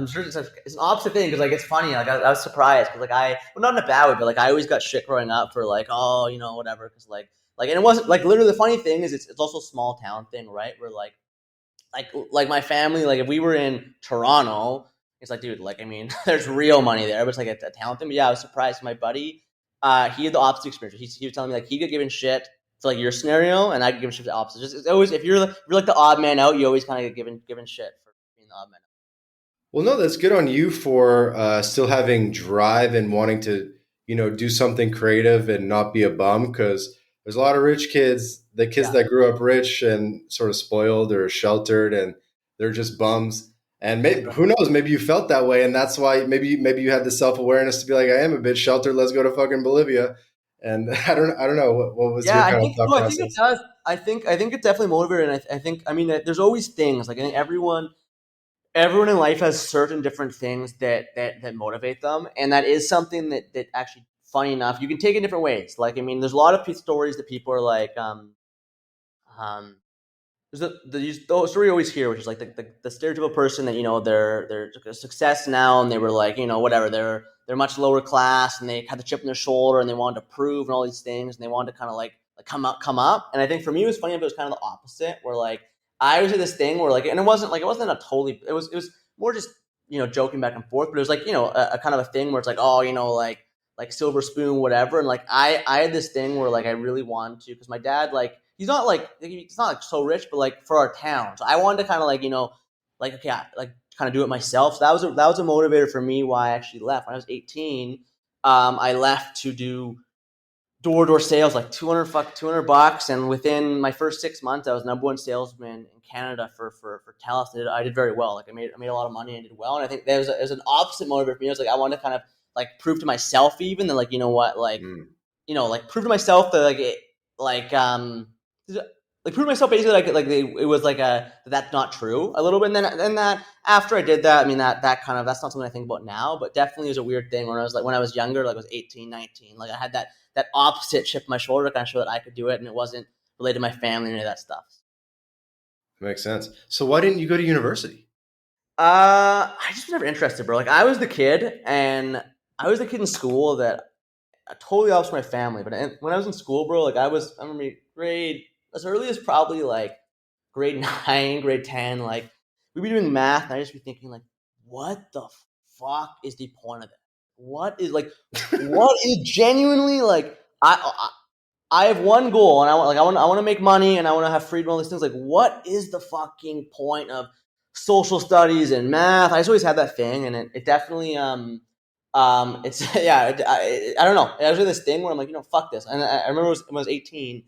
sure it's an opposite thing because like it's funny. Like I was surprised because like well, not in a bad way, but like I always got shit growing up for like oh whatever because and it wasn't like literally the funny thing is it's also a small town thing, right? Where like my family, like if we were in Toronto, it's like dude, like I mean, there's real money there, but it's like a town thing. But yeah, I was surprised. My buddy, he had the opposite experience. He was telling me like he get given shit for like your scenario, and I get given shit for the opposite. Just it's always if you're like the odd man out, you always kind of get given shit for being the odd man Well, no, that's good on you for still having drive and wanting to, do something creative and not be a bum. Because there's a lot of rich kids, the kids out. that grew up rich and sort of spoiled or sheltered, and they're just bums. And maybe, Yeah. who knows? Maybe you felt that way, and that's why maybe you had the self awareness to be like, I am a bit sheltered. Let's go to fucking Bolivia. And I don't know what was your Yeah, I kind of think thought no, I think it process. does. I think it's definitely motivated, and I think I mean there's always things like I think everyone in life has certain different things that motivate them, and that is something that actually funny enough you can take in different ways. Like I mean, there's a lot of stories that people are like um there's the story you always hear, which is like the stereotypical person that they're a success now, and they were like whatever they're much lower class, and they had the chip on their shoulder, and they wanted to prove and all these things, and they wanted to kind of like come up. And I think for me it was funny, but it was kind of the opposite, where like I always had this thing where like, and it wasn't a totally it was more just joking back and forth, but it was like a kind of a thing where it's like oh like silver spoon whatever, and like I had this thing where like I really wanted to because my dad like he's not like so rich, but like for our town. So I wanted to kind of like like okay, like kind of do it myself. So that was a motivator for me why I actually left when I was 18. I left to do door to door sales, like 200 bucks, and within my first 6 months, I was number one salesman in Canada for TELUS. I did very well. Like I made a lot of money and did well. And I think there's an opposite motivator for me. I was like I wanted to kind of like prove to myself even that like Mm. like prove to myself that like like prove to myself basically it was like that's not true a little bit. And then that after I did that, I mean that kind of that's not something I think about now, but definitely was a weird thing when I was younger, like I was 18, 19. Like I had that opposite chip on my shoulder to kind of show that I could do it, and it wasn't related to my family or any of that stuff. Makes sense. So why didn't you go to university? I just was never interested, bro. Like I was the kid in school that totally opposite my family. But when I was in school, bro, like I remember grade as early as probably like grade 9, grade 10. Like we'd be doing math, and I just be thinking like, what the fuck is the point of it? What is like, what is genuinely like? I have one goal, and I want to make money, and I want to have freedom. All these things. Like, what is the fucking point of social studies and math? I just always had that thing, and it definitely it's yeah. I don't know. It was this thing where I'm like, fuck this. And I remember when I was 18.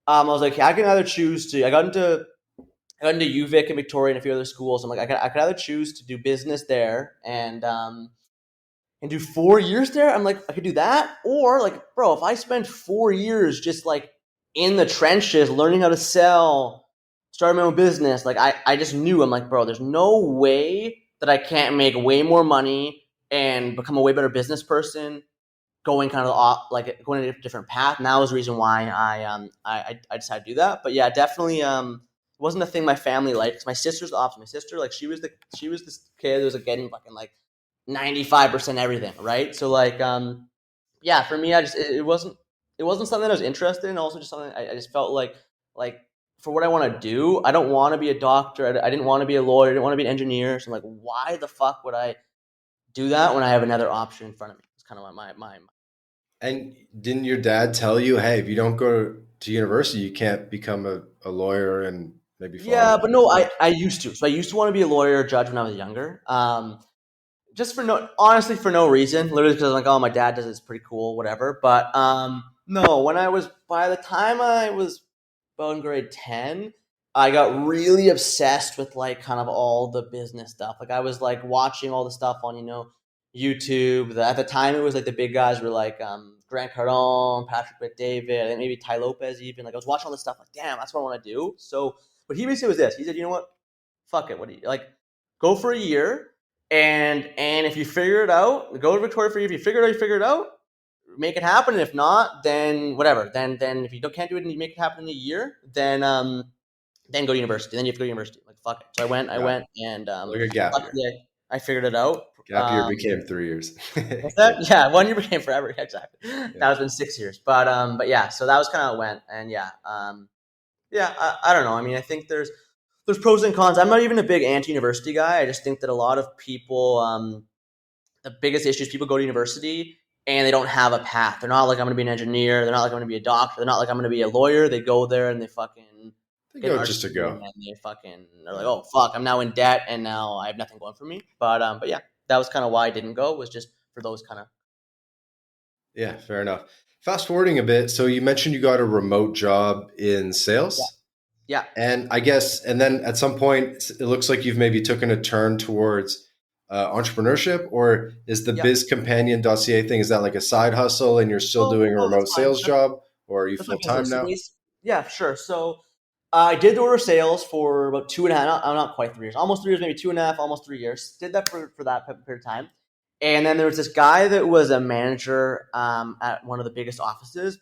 I was like, okay, I can either choose to. I got into UVic and Victoria and a few other schools. I'm like, I could either choose to do business there and do 4 years there. I'm like, I could do that, or like, bro, if I spend 4 years just like in the trenches, learning how to sell, start my own business, like I just knew I'm like, bro, there's no way that I can't make way more money and become a way better business person going kind of like going a different path. And that was the reason why I decided to do that. But yeah, definitely it wasn't a thing my family liked because my sister's the opposite. My sister like she was this kid who was like getting fucking like 95% everything, right? So like yeah, for me I just it wasn't something I was interested in. Also just something I just felt like for what I want to do, I don't want to be a doctor. I didn't want to be a lawyer. I didn't want to be an engineer. So I'm like, why the fuck would I do that when I have another option in front of me? It's kind of my And didn't your dad tell you, hey, if you don't go to university, you can't become a lawyer and maybe follow Yeah, the but no, dream? I used to. So I used to want to be a lawyer or judge when I was younger. Just for honestly, for no reason. Literally because I'm like, oh, my dad does it, it's pretty cool, whatever. But no, by the time I was about in grade 10, I got really obsessed with like kind of all the business stuff. Like I was like watching all the stuff on, YouTube. At the time, it was like the big guys were like Grant Cardone, Patrick Bet-David, and maybe Ty Lopez even. Like I was watching all this stuff, like damn, that's what I want to do. So, but he basically was this. He said, you know what? Fuck it. What do you like? Go for a year, and if you figure it out, go to Victoria for a year. If you figure it out, you figure it out. Make it happen. And if not, then whatever. Then if you can't do it and you make it happen in a year, then go to university. Then you have to go to university. Like fuck it. So I went, and Like a gap year. luckily I figured it out. Gap year became 3 years. What's that? Yeah, 1 year became forever. Exactly. Yeah. That has been 6 years. But yeah. So that was kind of how it went. And yeah, I don't know. I mean, I think there's pros and cons. I'm not even a big anti-university guy. I just think that a lot of people, the biggest issue is people go to university and they don't have a path. They're not like, I'm going to be an engineer. They're not like, I'm going to be a doctor. They're not like, I'm going to be a lawyer. They go there and they fucking go just to go. And they fucking are like, oh fuck, I'm now in debt and now I have nothing going for me. But yeah, that was kind of why I didn't go. Was just for those kind of. Yeah, fair enough. Fast forwarding a bit, so you mentioned you got a remote job in sales. Yeah. And I guess, and then at some point, it looks like you've maybe taken a turn towards entrepreneurship, or is the bizcompanion.ca thing, is that like a side hustle and you're still doing a remote sales job, or are you full time now? Yeah, sure. So I did order sales for about 2.5, not quite 3 years, almost 3 years, maybe 2.5, almost 3 years. Did that for that period of time. And then there was this guy that was a manager at one of the biggest offices,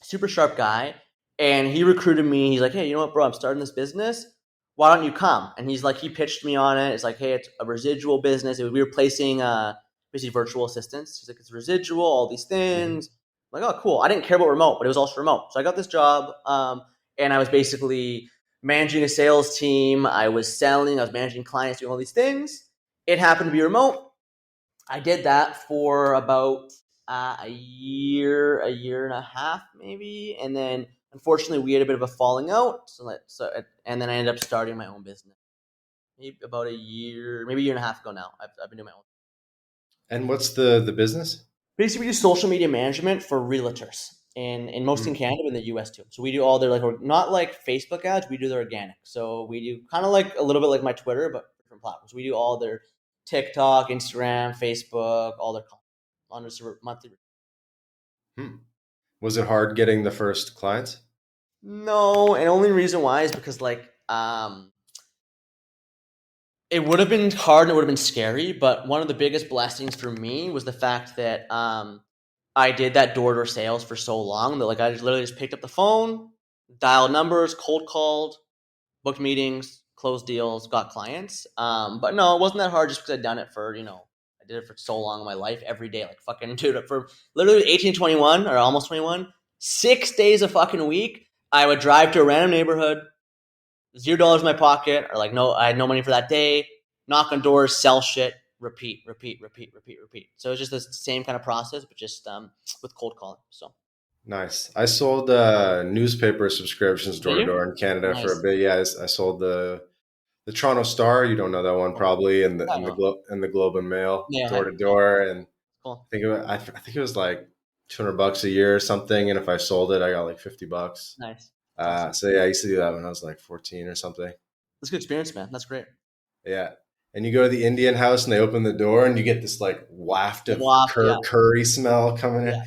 super sharp guy. And he recruited me. He's like, hey, you know what, bro? I'm starting this business. Why don't you come? And he's like, he pitched me on it. It's like, hey, it's a residual business. We were placing basically virtual assistants. He's like, it's residual, all these things. I'm like, oh, cool. I didn't care about remote, but it was also remote. So I got this job, and I was basically managing a sales team. I was selling. I was managing clients, doing all these things. It happened to be remote. I did that for about a year and a half, maybe, and then unfortunately we had a bit of a falling out. And then I ended up starting my own business, maybe about a year, maybe a year and a half ago now. I've been doing my own. And what's the business? Basically, we do social media management for realtors, in mostly in Canada, but in the US too. So we do all their not like Facebook ads, we do their organic. So we do kind of like a little bit like my Twitter, but different platforms. We do all their TikTok, Instagram, Facebook, all their content on a monthly. Was it hard getting the first clients? No, and only reason why is because it would have been hard and it would have been scary, but one of the biggest blessings for me was the fact that I did that door-to-door sales for so long that like I just literally just picked up the phone, dialed numbers, cold called, booked meetings, closed deals, got clients. But no, it wasn't that hard just because I'd done it for, I did it for so long in my life, every day, like fucking dude, for literally 18, 21 or almost 21, 6 days a fucking week, I would drive to a random neighborhood, $0 in my pocket, or like no, I had no money for that day, knock on doors, sell shit, repeat. So it's just the same kind of process, but just with cold calling. So nice. I sold newspaper subscriptions door to door in Canada for a bit. Yeah, I sold the Toronto Star. You don't know that one probably, and the Globe and Mail door to door. And cool. I think it was like $200 a year or something. And if I sold it, I got like $50. Nice. So yeah, I used to do that when I was like 14 or something. That's a good experience, man. That's great. Yeah. And you go to the Indian house and they open the door and you get this like waft of curry smell coming in.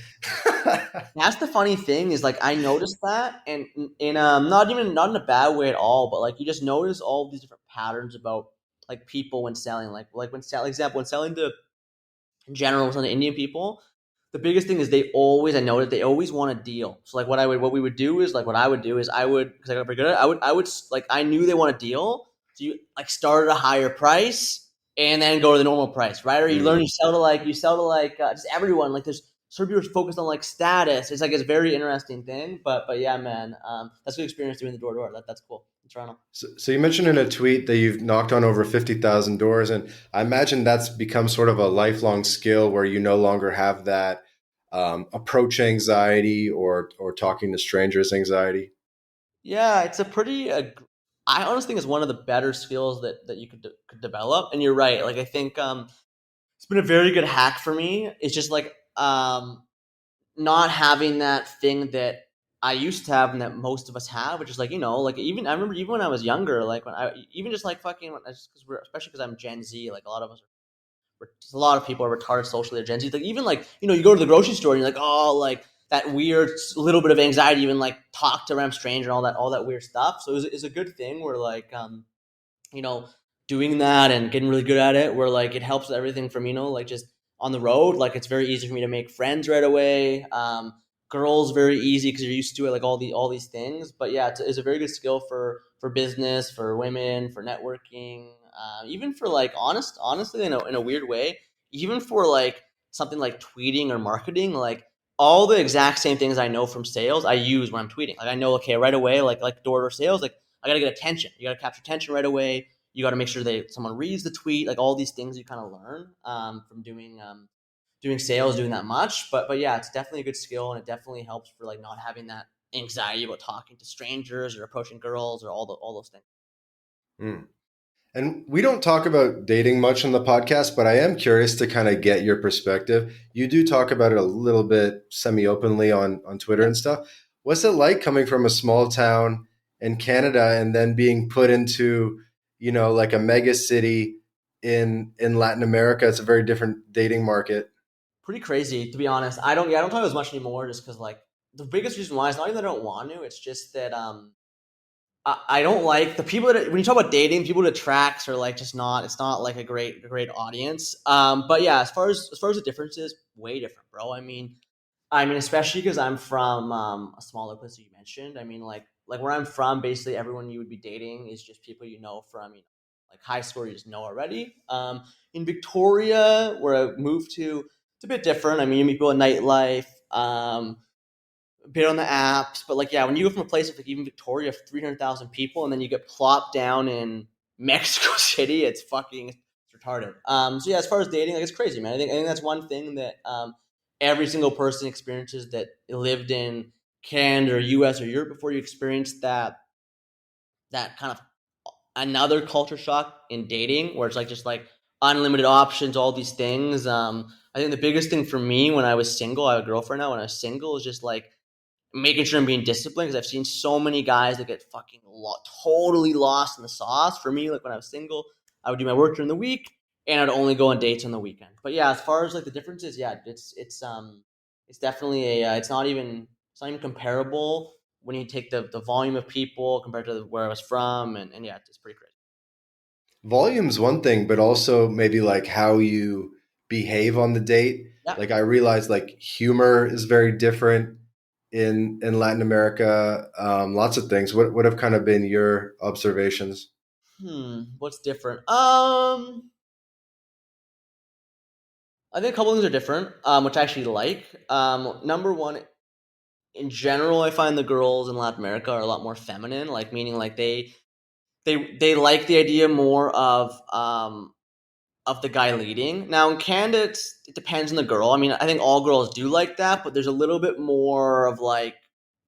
That's the funny thing is like I noticed that, and in not in a bad way at all, but like you just notice all these different patterns about like people when selling, like when selling to in general some of the Indian people. The biggest thing is I noticed they always want a deal. So like what we would do is like what I would do is I would, because I got very good at it, I would like I knew they want a deal, so you like start at a higher price and then go to the normal price, right? Or you learn you sell to like just everyone. Like there's sort of people focused on like status. It's like it's a very interesting thing. But yeah, man, that's a good experience doing the door to door. That's cool in Toronto. So you mentioned in a tweet that you've knocked on over 50,000 doors, and I imagine that's become sort of a lifelong skill where you no longer have that approach anxiety or talking to strangers anxiety. Yeah, it's a pretty. I honestly think it's one of the better skills that you could develop. And you're right. Like I think it's been a very good hack for me. It's just like not having that thing that I used to have and that most of us have, which is like, like even I remember even when I was younger, like when I even just like fucking, because we're especially because I'm Gen Z, like a lot of us a lot of people are retarded socially or Gen Z. Like even like you go to the grocery store and you're like, oh, like that weird little bit of anxiety, even like talk to a random stranger and all that weird stuff. So it's a good thing where like you know, doing that and getting really good at it, where like it helps with everything from, like just on the road, like it's very easy for me to make friends right away. Girls very easy because you're used to it, like all these things. But yeah, it's a very good skill for business, for women, for networking, even for like honestly in a weird way, even for like something like tweeting or marketing, like all the exact same things I know from sales I use when I'm tweeting. Like I know, okay, right away, like door to sales, like I got to get attention. You got to capture attention right away. You got to make sure someone reads the tweet. Like all these things you kind of learn from doing sales, doing that much. But yeah, it's definitely a good skill, and it definitely helps for like not having that anxiety about talking to strangers or approaching girls or all those things. Mm. And we don't talk about dating much on the podcast, but I am curious to kind of get your perspective. You do talk about it a little bit semi-openly on Twitter Yeah. and stuff. What's it like coming from a small town in Canada and then being put into, like a mega city in Latin America? It's a very different dating market. Pretty crazy, to be honest. I don't talk as much anymore, just because like the biggest reason why is not even that I don't want to. It's just that I don't like the people that when you talk about dating, people that tracks are like just not. It's not like a great audience. But yeah, as far as the differences, way different, bro. I mean, especially because I'm from a smaller place that you mentioned. I mean, like where I'm from, basically everyone you would be dating is just people you know from like high school you just know already. In Victoria, where I moved to, it's a bit different. I mean, you meet people at nightlife. A bit on the apps, but like yeah, when you go from a place of like even Victoria of 300,000 people, and then you get plopped down in Mexico City, it's retarded. So yeah, as far as dating, like it's crazy, man. I think that's one thing that every single person experiences that lived in Canada or US or Europe before. You experienced that kind of another culture shock in dating, where it's like just like unlimited options, all these things. I think the biggest thing for me when I was single, I have a girlfriend now. When I was single, is just like making sure I'm being disciplined, because I've seen so many guys that get fucking totally lost in the sauce. For me, like when I was single, I would do my work during the week and I'd only go on dates on the weekend. But yeah, as far as like the differences, yeah, it's definitely it's not even comparable when you take the volume of people compared to where I was from, and yeah, it's pretty crazy. Volume's one thing, but also maybe like how you behave on the date. Yeah. Like I realize like humor is very different in Latin America. Lots of things. What have kind of been your observations? What's different? I think a couple things are different, which I actually like. Number one, in general, I find the girls in Latin America are a lot more feminine, like meaning like they like the idea more of the guy leading. Now in Canada, it depends on the girl. I mean, I think all girls do like that, but there's a little bit more of like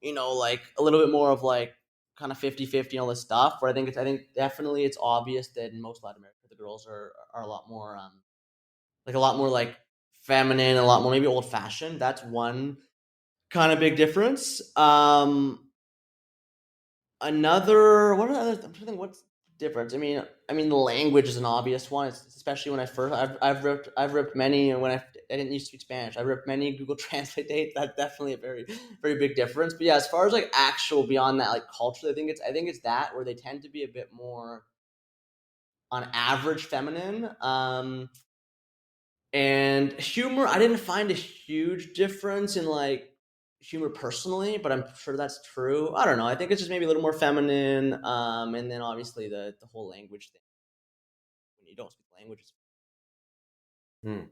like a little bit more of like kind of 50-50 and all this stuff. Where I think definitely it's obvious that in most Latin America the girls are a lot more like a lot more like feminine, a lot more maybe old fashioned. That's one kind of big difference. Another what are the other? I'm trying to think what's the difference. I mean, the language is an obvious one. It's, especially when I first I've ripped many, and when I didn't used to speak Spanish, I ripped many Google Translate dates. That's definitely a very very big difference. But yeah, as far as like actual beyond that, like culture, I think it's that where they tend to be a bit more on average feminine. And humor, I didn't find a huge difference in like humor personally, but I'm sure that's true. I don't know. I think it's just maybe a little more feminine. And then obviously the whole language thing. When you don't speak languages. Hmm.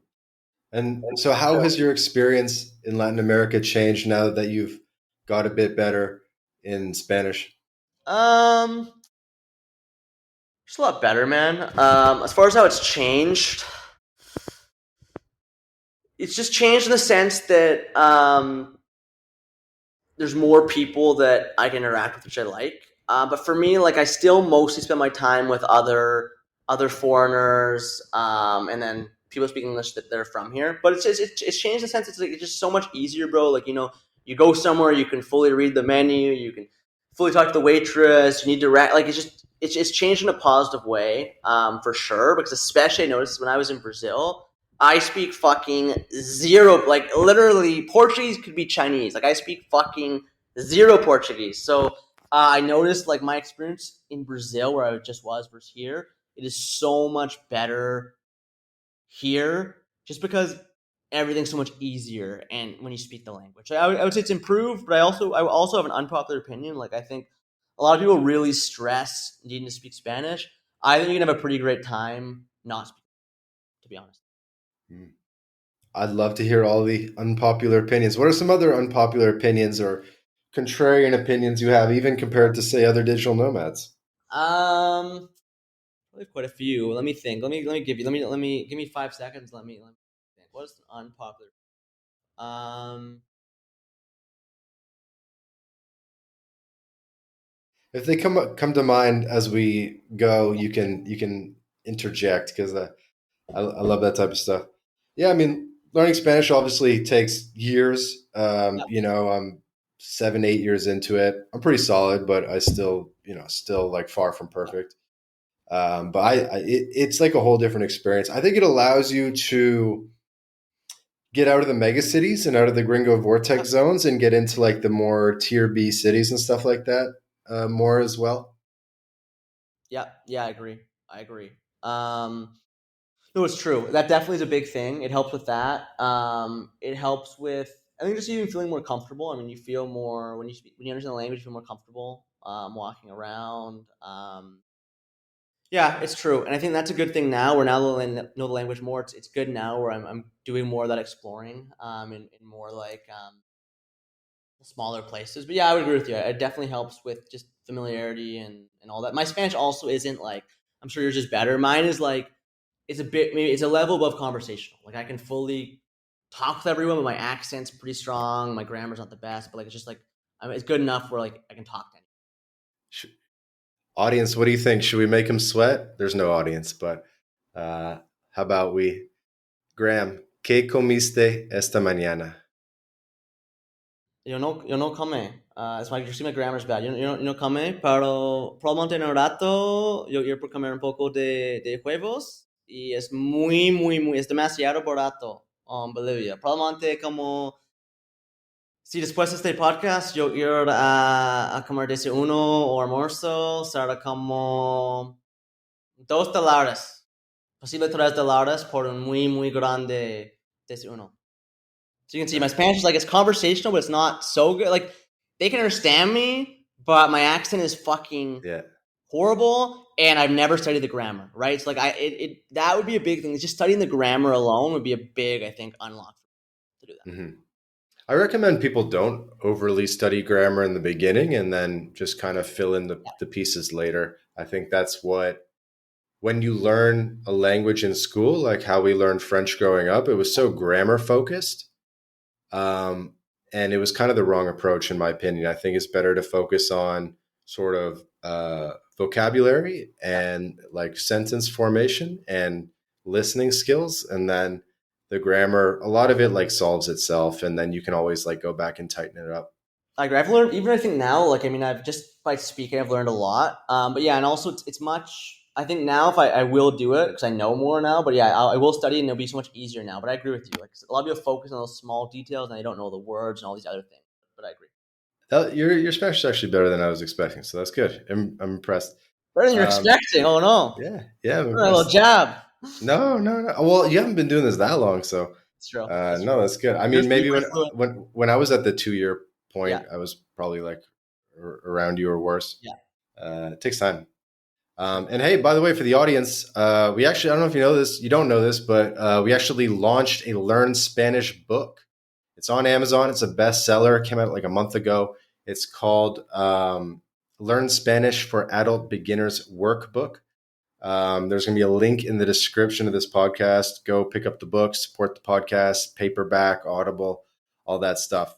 And so how has your experience in Latin America changed now that you've got a bit better in Spanish? Um, just a lot better, man. As far as how it's changed, it's just changed in the sense that there's more people that I can interact with, which I like. But for me, like I still mostly spend my time with other foreigners, and then people speaking English that they're from here. But it's changed in the sense it's like it's just so much easier, bro. Like you go somewhere, you can fully read the menu, you can fully talk to the waitress. You need to like it's changed in a positive way, for sure. Because especially I noticed when I was in Brazil, I speak fucking zero, like literally Portuguese could be Chinese. Like I speak fucking zero Portuguese. So I noticed like my experience in Brazil where I just was versus here, it is so much better here just because everything's so much easier and when you speak the language. I would say it's improved, but I also have an unpopular opinion. Like I think a lot of people really stress needing to speak Spanish. I think you can have a pretty great time not speaking, to be honest. I'd love to hear all the unpopular opinions. What are some other unpopular opinions or contrarian opinions you have, even compared to, say, other digital nomads? Um, Probably quite a few. Let me think. Let me give me 5 seconds. Let me think. What's unpopular? Um, If they come to mind as we go, you can interject because I love that type of stuff. Yeah, I mean, learning Spanish obviously takes years. yeah, I'm 7, 8 years into it. I'm pretty solid, but I still, still like far from perfect. But it's like a whole different experience. I think it allows you to get out of the mega cities and out of the gringo vortex zones and get into like the more tier B cities and stuff like that more as well. yeah. I agree. No, it's true. That definitely is a big thing. It helps with that. It helps with, I think, just even feeling more comfortable. I mean, you feel more when you speak, when you understand the language, you feel more comfortable walking around. Yeah, it's true, and I think that's a good thing now. We're now know the language more. It's good now where I'm doing more of that exploring in more like smaller places. But yeah, I would agree with you. It definitely helps with just familiarity and all that. My Spanish also isn't like, I'm sure yours is better. Mine is like, it's a bit, maybe it's a level above conversational. Like I can fully talk with everyone, but my accent's pretty strong. My grammar's not the best, but like it's just like it's good enough where like I can talk to anyone. Sh- Audience, what do you think? Should we make them sweat? There's no audience, but how about we? Graham, ¿qué comiste esta mañana? Yo no come. It's my, you see my grammar's bad. Yo no come, pero probablemente en un rato yo por comer un poco de huevos y es es demasiado barato en Bolivia. Probablemente como, si después de este podcast yo ir a comer desayuno o almuerzo, será como $2, posible $3 por un muy grande desayuno. So you can see my Spanish is like it's conversational, but it's not so good. Like they can understand me, but my accent is fucking Yeah. horrible, and I've never studied the grammar. Right? So like that would be a big thing. Just studying the grammar alone would be a big, I think, unlock to do that. Mm-hmm. I recommend people don't overly study grammar in the beginning and then just kind of fill in the pieces later. I think that's what, when you learn a language in school, like how we learned French growing up, it was so grammar focused. Um, and it was kind of the wrong approach, in my opinion. I think it's better to focus on sort of vocabulary and like sentence formation and listening skills. And then the grammar, a lot of it like solves itself. And then you can always like go back and tighten it up. I agree. I've learned, even I think now, like I mean, I've just by speaking, I've learned a lot. But yeah, and also it's much. I think now if I will do it because I know more now. But yeah, I will study and it'll be so much easier now. But I agree with you. Like a lot of people focus on those small details and they don't know the words and all these other things. But I agree. Your Spanish is actually better than I was expecting. So that's good. I'm impressed. Better than you're Um, expecting. Oh no, yeah, I'm a little impressed. jab. No, no, no. Well, you haven't been doing this that long, so It's true. It's no, true. that's good. I You're mean, you're maybe pretty fluent. when I was at the 2 year Yeah. point, I was probably like around you or worse. Yeah. It takes time. True. And hey, by the way, for the audience, we actually, I don't know if you know this, you don't know this, but we actually launched a Learn Spanish book. It's on Amazon. It's a bestseller. It came out like a month ago. It's called Learn Spanish for Adult Beginners Workbook. There's going to be a link in the description of this podcast. Go pick up the book, support the podcast, paperback, Audible, all that stuff.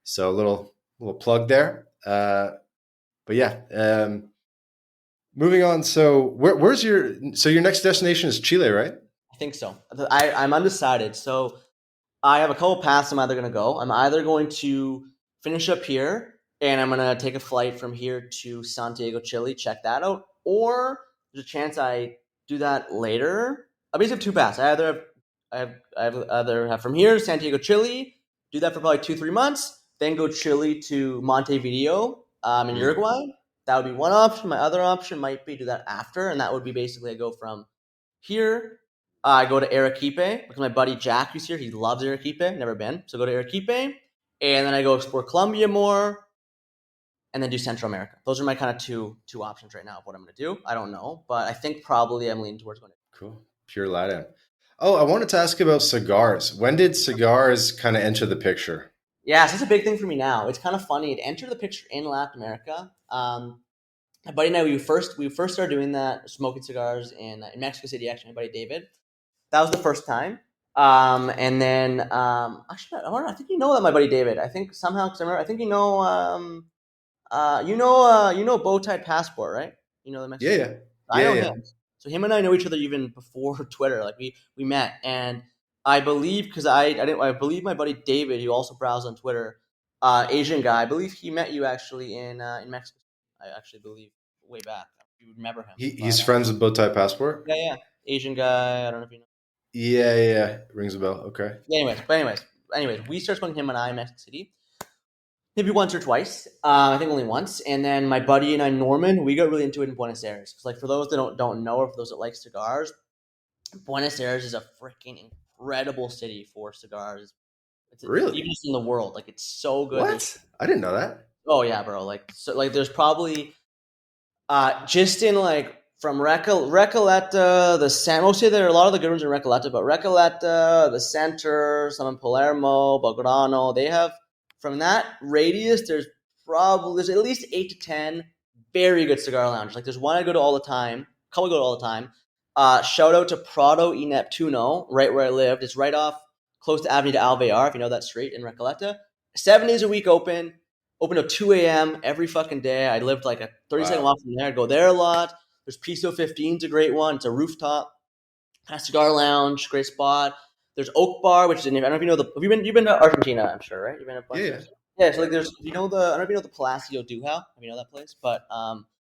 So a little plug there. But yeah, moving on. So where's your next destination is Chile, right? I think so. I'm undecided. So I have a couple paths I'm either going to go. I'm either going to finish up here and I'm going to take a flight from here to Santiago, Chile, check that out. Or there's a chance I do that later. I basically have two paths. I either have from here, Santiago, Chile, do that for probably 2-3 months, then go Chile to Montevideo in Mm. Uruguay. That would be one option. My other option might be do that after, and that would be basically I go from here. I go to Arequipe because my buddy Jack, who's here, he loves Arequipe. Never been, so go to Arequipe, and then I go explore Colombia more, and then do Central America. Those are my kind of two options right now of what I'm going to do. I don't know, but I think probably I'm leaning towards going to. Cool. Pure Latin. Oh, I wanted to ask about cigars. When did cigars kind of enter the picture? Yeah, so it's a big thing for me now. It's kind of funny. It entered the picture in Latin America. My buddy and I, we first started doing that, smoking cigars in Mexico City. Actually, my buddy David. That was the first time. And then actually, I think you know that my buddy David. I think somehow, because I remember, I think you know Bow Tie Passport, right? You know the Yeah, Mexican. yeah, I yeah, know yeah. him. So him and I know each other even before Twitter. Like we met, and I believe because I believe my buddy David, who also browsed on Twitter, Asian guy. I believe he met you actually in Mexico. I actually believe way back. You remember him, He's but friends with Bowtie Passport. yeah, Asian guy. I don't know if you know. Yeah, yeah, yeah. Rings a bell. Okay. Yeah, anyways, we started smoking him and I in Mexico City. Maybe once or twice. I think only once. And then my buddy and I, Norman, we got really into it in Buenos Aires. Because like for those that don't know, or for those that like cigars, Buenos Aires is a freaking incredible city for cigars. Even Really? just in the world, like it's so good. What? I didn't know that. Oh yeah, bro. Like there's probably just in like from Recoleta, mostly there are a lot of the good ones in Recoleta, but Recoleta, the center, some in Palermo, Belgrano, they have from that radius. There's at least 8 to 10 very good cigar lounges. Like there's one I go to all the time, a couple I go to all the time. Shout out to Prado y Neptuno, right where I lived. It's right off close to Avenida Alvear, if you know that street in Recoleta. 7 days a week open till 2 a.m. every fucking day. I lived like a 30-second Wow. walk from there. I'd go there a lot. There's Piso 15's a great one. It's a rooftop kind of cigar lounge, great spot. There's Oak Bar, which is in, I don't know if you know you've been to Argentina, I'm sure, right? You've been to Yeah, Buenos yeah. Aires. Yeah, so like there's you know the I don't know if you know the Palacio Duhau. If you know that place, but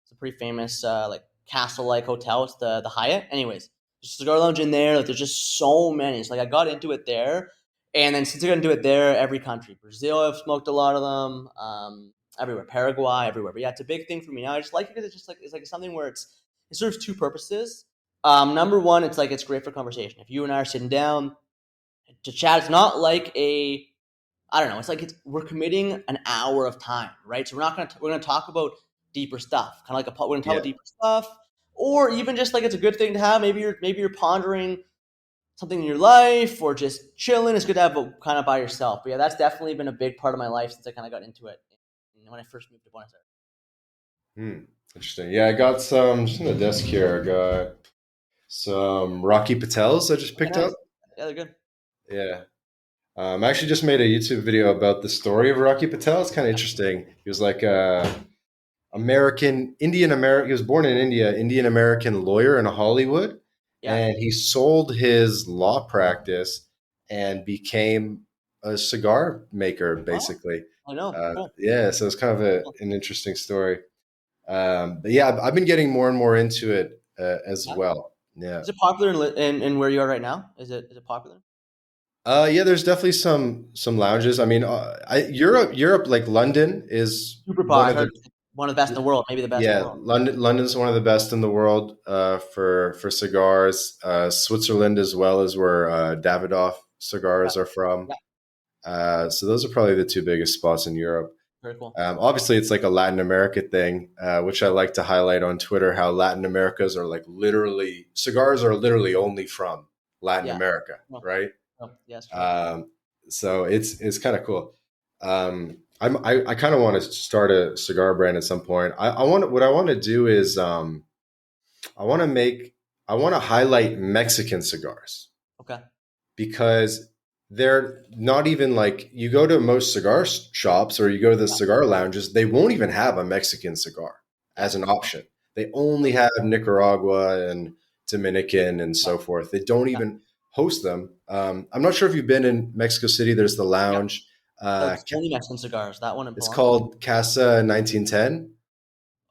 it's a pretty famous like castle like hotel. It's the Hyatt. Anyways, there's a cigar lounge in there. Like there's just so many. So like I got into it there, and then since I got into it there, every country, Brazil, I've smoked a lot of them. Everywhere, Paraguay, everywhere. But yeah, it's a big thing for me now. I just like it because it's like something where it serves two purposes. Number one, it's great for conversation. If you and I are sitting down to chat, it's not like I don't know. It's like we're committing an hour of time, right? So we're gonna talk about deeper stuff, kind of like we're gonna talk Yeah. about deeper stuff, or even just like it's a good thing to have. Maybe you're pondering something in your life or just chilling. It's good to have it kind of by yourself. But yeah, that's definitely been a big part of my life since I kind of got into it when I first moved to Buenos Aires. Hmm. Interesting. Yeah, I got some just on the desk here. I got some Rocky Patels I just Yeah, picked up. nice. Yeah, they're good. Yeah. I actually just made a YouTube video about the story of Rocky Patel. It's kind of interesting. He was like Indian American. He was born in India, Indian American lawyer in Hollywood, Yeah. and he sold his law practice and became a cigar maker, Oh, basically. I know. Cool. Yeah, so it's kind of Cool. an interesting story. But yeah, I've been getting more and more into it as Yeah. well. Yeah. Is it popular in where you are right now? Is it popular? Yeah, there's definitely some lounges. I mean, Europe, like London is Super one popular. I of heard the it's one of the best in the world, maybe the best in the yeah, world. London's one of the best in the world for cigars. Switzerland as well is where Davidoff Yeah. cigars are from. Yeah. So those are probably the two biggest spots in Europe. Very cool. Obviously, it's like a Latin America thing, which I like to highlight on Twitter. How Latin Americas are like literally cigars are literally only from Latin Yeah. America, No, right? no, yeah, it's true. Um, so it's kind of cool. I kind of want to start a cigar brand at some point. What I want to do is I want to make I want to highlight Mexican cigars Okay. because they're not even like you go to most cigar shops or you go to the Yeah. cigar lounges, they won't even have a Mexican cigar Yeah. as an option. They only have Nicaragua and Dominican and Yeah. so forth. They don't Yeah. even host them. I'm not sure if you've been in Mexico City. There's the Yeah, lounge. that's only Mexican cigars. That one in It's Polanco. called Casa 1910.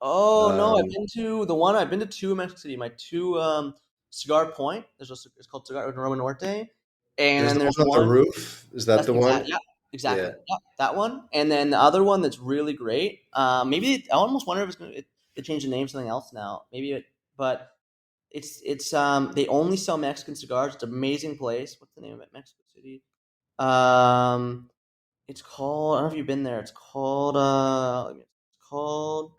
Oh no, I've Um, been to the one. I've been to two in Mexico City. My two Cigar Point. It's called Cigar Roma Norte, and there's then the there's one on the one roof. Is that that's the one? yeah, Yeah. exactly, yeah, that one. And then the other one that's really great. Maybe I almost wonder if they changed the name to something else now. But it's they only sell Mexican cigars. It's an amazing place. What's the name of it? Mexico City. Um, it's called. I don't know if you've been there. It's called. It's called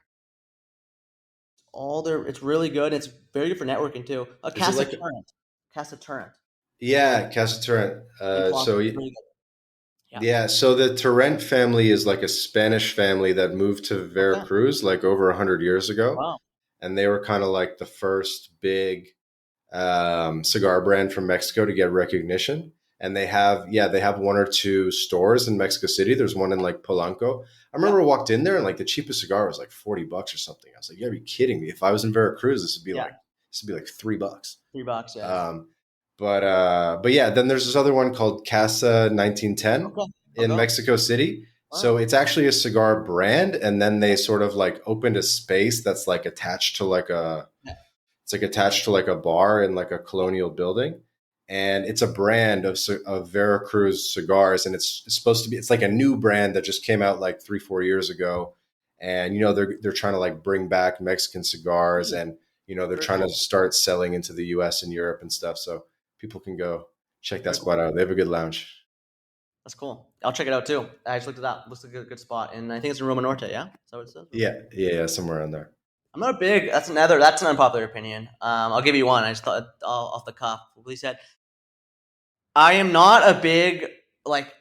all their. It's really good. It's very good for networking too. Is it Casa like Turrent. Casa Turrent yeah, Casa Torrent. in So Polanco. It's really good. Yeah. yeah, so the Torrent family is like a Spanish family that moved to Okay. Veracruz like over 100 years ago, Wow. and they were kind of like the first big cigar brand from Mexico to get recognition. And they have one or two stores in Mexico City. There's one in like Polanco. I Yeah. remember I walked in there and like the cheapest cigar was like $40 or something. I was like, you gotta be kidding me. If I was in Veracruz, Yeah. this would be like $3. $3. Yeah. Yeah. Um, but yeah, then there's this other one called Casa 1910 Okay. in Okay. Mexico City. So Wow. it's actually a cigar brand, and then they sort of like opened a space that's like attached to like a Yeah. it's like attached to like a bar in like a colonial building, and it's a brand of Veracruz cigars, and it's supposed to be it's like a new brand that just came out like 3 4 years ago, and they're trying to like bring back Mexican cigars, Hmm. and they're Very trying to cool. start selling into the U.S. and Europe and stuff, so people can go check that Very cool. spot out. They have a good lounge. That's cool. I'll check it out too. I just looked it up. Looks like a good spot, and I think it's in Roma Norte. Yeah, is that what it says? Roma Yeah, Norte? yeah, somewhere in there. I'm not a big. That's an unpopular opinion. I'll give you one. I just thought off the cuff. He said, I am not a big like.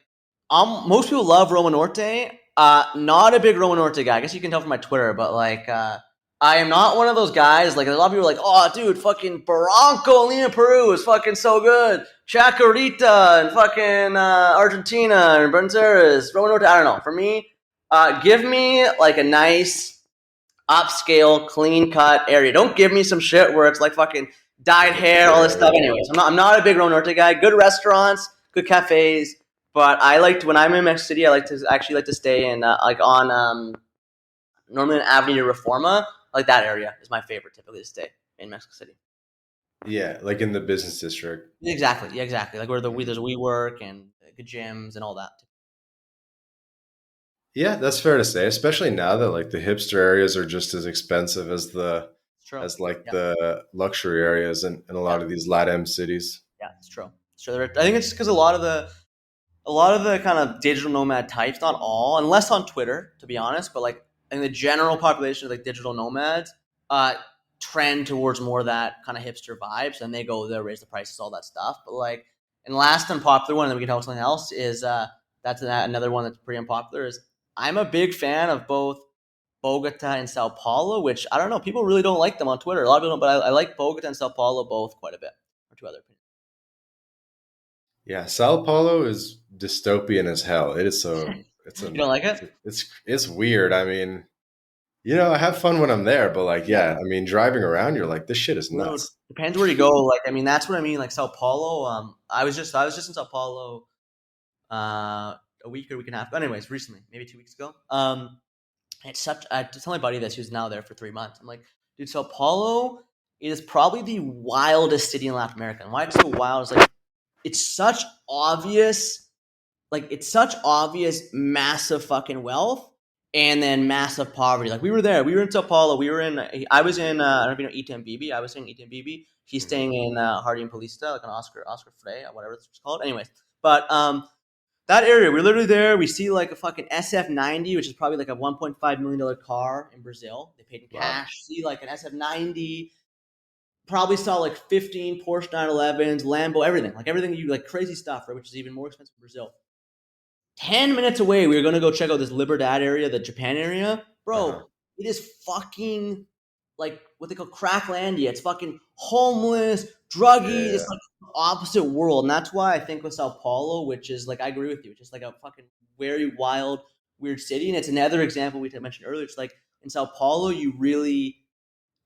Most people love Roma Norte. Not a big Roma Norte guy. I guess you can tell from my Twitter, but like, I am not one of those guys. Like a lot of people are like, oh, dude, fucking Barranco Lima, Peru is fucking so good. Chacarita and fucking Argentina and Buenos Aires, Roma Norte. I don't know. For me, give me like a nice upscale, clean cut area. Don't give me some shit where it's like fucking dyed hair, all this Yeah, stuff. yeah. Anyways, I'm not a big Roma Norte guy. Good restaurants, good cafes, but I like to, when I'm in Mexico City, I like to stay in like on normally on Avenue Reforma. Like that area is my favorite typically to stay in Mexico City. Yeah, like in the business district. Exactly, yeah, exactly. Like where there's Mhm. WeWork and good gyms and all that. Yeah, that's fair to say, especially now that like the hipster areas are just as expensive It's true. as like Yeah, the luxury areas in a yeah, lot of these LATAM cities. yeah. It's true. It's true. I think it's just because a lot of the kind of digital nomad types, not all, unless on Twitter, to be honest, but like in the general population of like digital nomads, uh, trend towards more of that kind of hipster vibes, and they go there, raise the prices, all that stuff. But like, and last unpopular one, and then we can talk about something else is that's another one that's pretty unpopular. Is I'm a big fan of both Bogota and Sao Paulo, which I don't know, people really don't like them on Twitter. A lot of people don't, but I like Bogota and Sao Paulo both quite a bit. Or two other opinions. Yeah, Sao Paulo is dystopian as hell. It is so You don't like it? it's weird. I mean, I have fun when I'm there, but like, Yeah. yeah, I mean, driving around, you're like, this shit is Dude, nuts. depends where you go. Like, I mean, that's what I mean. Like Sao Paulo. I was just in Sao Paulo a week or week and a half ago. Anyways, recently, maybe 2 weeks ago. It's such. I just tell my buddy this who's now there for 3 months. I'm like, dude, Sao Paulo is probably the wildest city in Latin America. And why it's so wild is like it's such obvious it's such obvious massive fucking wealth and then massive poverty. Like we were there, we were in Sao Paulo, I was in I don't know if you know Etam I was staying in Etam. He's Mhm. staying in Hardy and Polista, like an Oscar Frey, whatever it's called. Anyways, but that area, we're literally there. We see like a fucking SF90, which is probably like a $1.5 million car in Brazil. They paid in Wow. cash. See like an SF90, probably saw like 15 Porsche 911s, Lambo, everything. Like everything you like crazy stuff, right? Which is even more expensive in Brazil. 10 minutes away, we were going to go check out this Liberdad area, the Japan area. Uh-huh. Bro, it is fucking like what they call cracklandia. It's fucking homeless, druggy. It's Yeah. like opposite world. And that's why I think with Sao Paulo, which is like, I agree with you, it's just like a fucking very wild, weird city. And it's another example we mentioned earlier. It's like in Sao Paulo, you really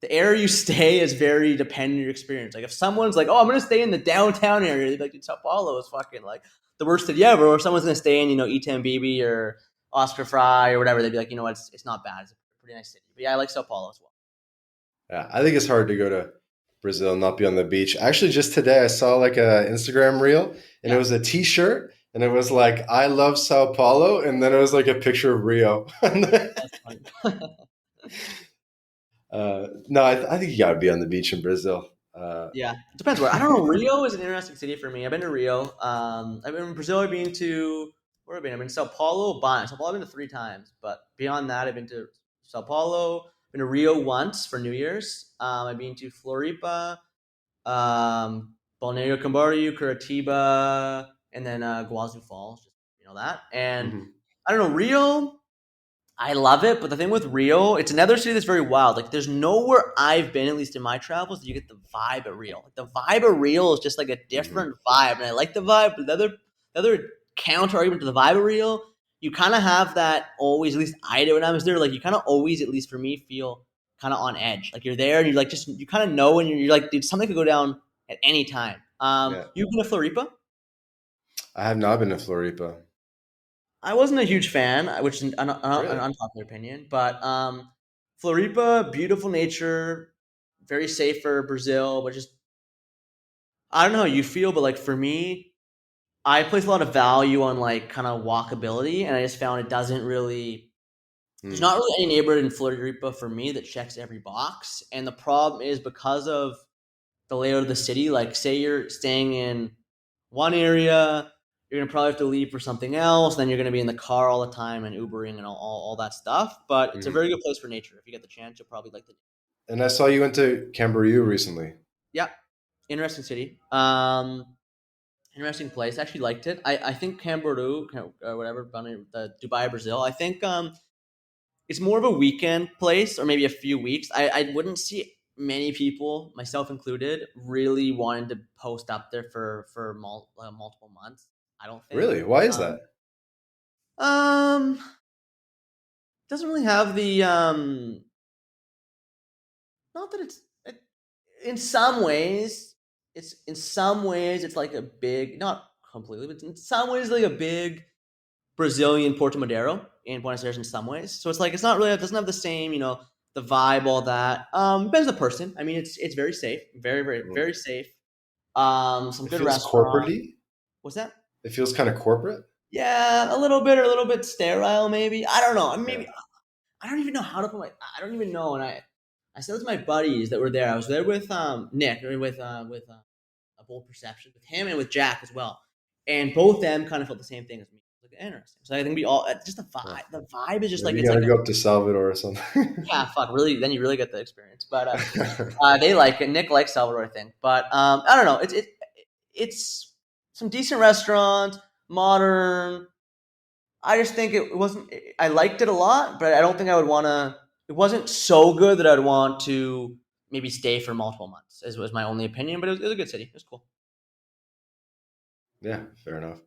the area you stay is very dependent on your experience. Like if someone's like, "Oh, I'm gonna stay in the downtown area," they'd be like, "Sao Paulo is fucking like the worst city ever." Or if someone's gonna stay in, Itambibi or Oscar Fry or whatever, they'd be like, "You know what? It's not bad. It's a pretty nice city." But yeah, I like Sao Paulo as well. Yeah, I think it's hard to go to Brazil and not be on the beach. Actually, just today I saw like a Instagram reel, and it Yeah, was a T-shirt, and it was like "I love Sao Paulo," and then it was like a picture of Rio. that's funny. No, I think you got to be on the beach in Brazil. Yeah, it depends where. I don't know. Rio is an interesting city for me. I've been to Rio. I've been in Brazil. I've been to where have I been? I've been to Sao Paulo, Sao Paulo. I've been to 3 times, but beyond that, I've been to Sao Paulo. Been to Rio once for New Year's. I've been to Floripa, Balneario Camboriú, Curitiba, and then Guazu Falls. Just that. And Mhm. I don't know Rio. I love it, but the thing with Rio, it's another city that's very wild. Like, there's nowhere I've been, at least in my travels, that you get the vibe at Rio. Like, the vibe of Rio is just like a Mhm. different vibe, and I like the vibe. But the other counter argument to the vibe of Rio, you kind of have that always. At least I did when I was there. Like, you kind of always, at least for me, feel kind of on edge. Like you're there, and you're like you kind of know, and you're like, dude, something could go down at any time. Yeah, You've been to Floripa? I have not been to Floripa. I wasn't a huge fan, which is an Really? unpopular opinion, but Floripa, beautiful nature, very safe for Brazil, but just I don't know how you feel, but like for me, I place a lot of value on like kind of walkability, and I just found it doesn't really. There's Hmm. not really any neighborhood in Floripa for me that checks every box, and the problem is because of the layout of the city. Like, say you're staying in one area, you're gonna probably have to leave for something else. Then you're gonna be in the car all the time and Ubering and all that stuff. But it's a Hmm. very good place for nature. If you get the chance, you'll probably like the. And I saw you went to Camboriú recently. Yeah, interesting city. Interesting place. I actually liked it. I think Cambodia, whatever, the Dubai, Brazil. I think it's more of a weekend place or maybe a few weeks. I wouldn't see many people, myself included, really wanting to post up there for multiple months. I don't think. Really? Why is Um, that? um doesn't really have the not that in some ways it's like a big, not completely, but in some ways like a big Brazilian Porto Madero in Buenos Aires in some ways. So it's like it's not really, it doesn't have the same, the vibe, all that. Depends on the person. I mean, it's very safe, very very Mm. very safe. Some It good feels restaurants. corporate-y. What's that? It feels kind of corporate. Yeah, a little bit, or a little bit sterile, maybe. I don't know. Yeah. Maybe I don't even know how to put my. I don't even know. And I said to my buddies that were there. I was there with Nick, or with a bold perception, with him and with Jack as well, and both them kind of felt the same thing as me. Like, interesting. So I think we all just the Huh. vibe. The vibe is just like Maybe you it's got like to a go up to Salvador or something. yeah, fuck. Really, then you really get the experience. But they like it. Nick likes Salvador, I think. But I don't know. It's some decent restaurants, modern. I just think it wasn't. I liked it a lot, but I don't think I would want to. It wasn't so good that I'd want to maybe stay for multiple months. Is was my only opinion, but it was a good city. It was cool. Yeah, fair enough.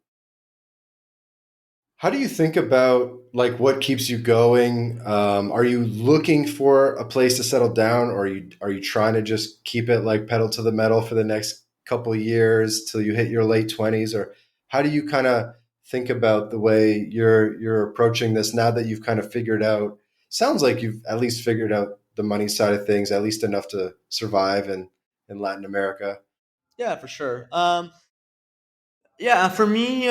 How do you think about like what keeps you going? Are you looking for a place to settle down, or are you trying to just keep it like pedal to the metal for the next couple of years till you hit your late 20s? Or how do you kind of think about the way you're approaching this now that you've kind of figured out? Sounds like you've at least figured out the money side of things, at least enough to survive in Latin America. Yeah, for sure. Yeah, for me,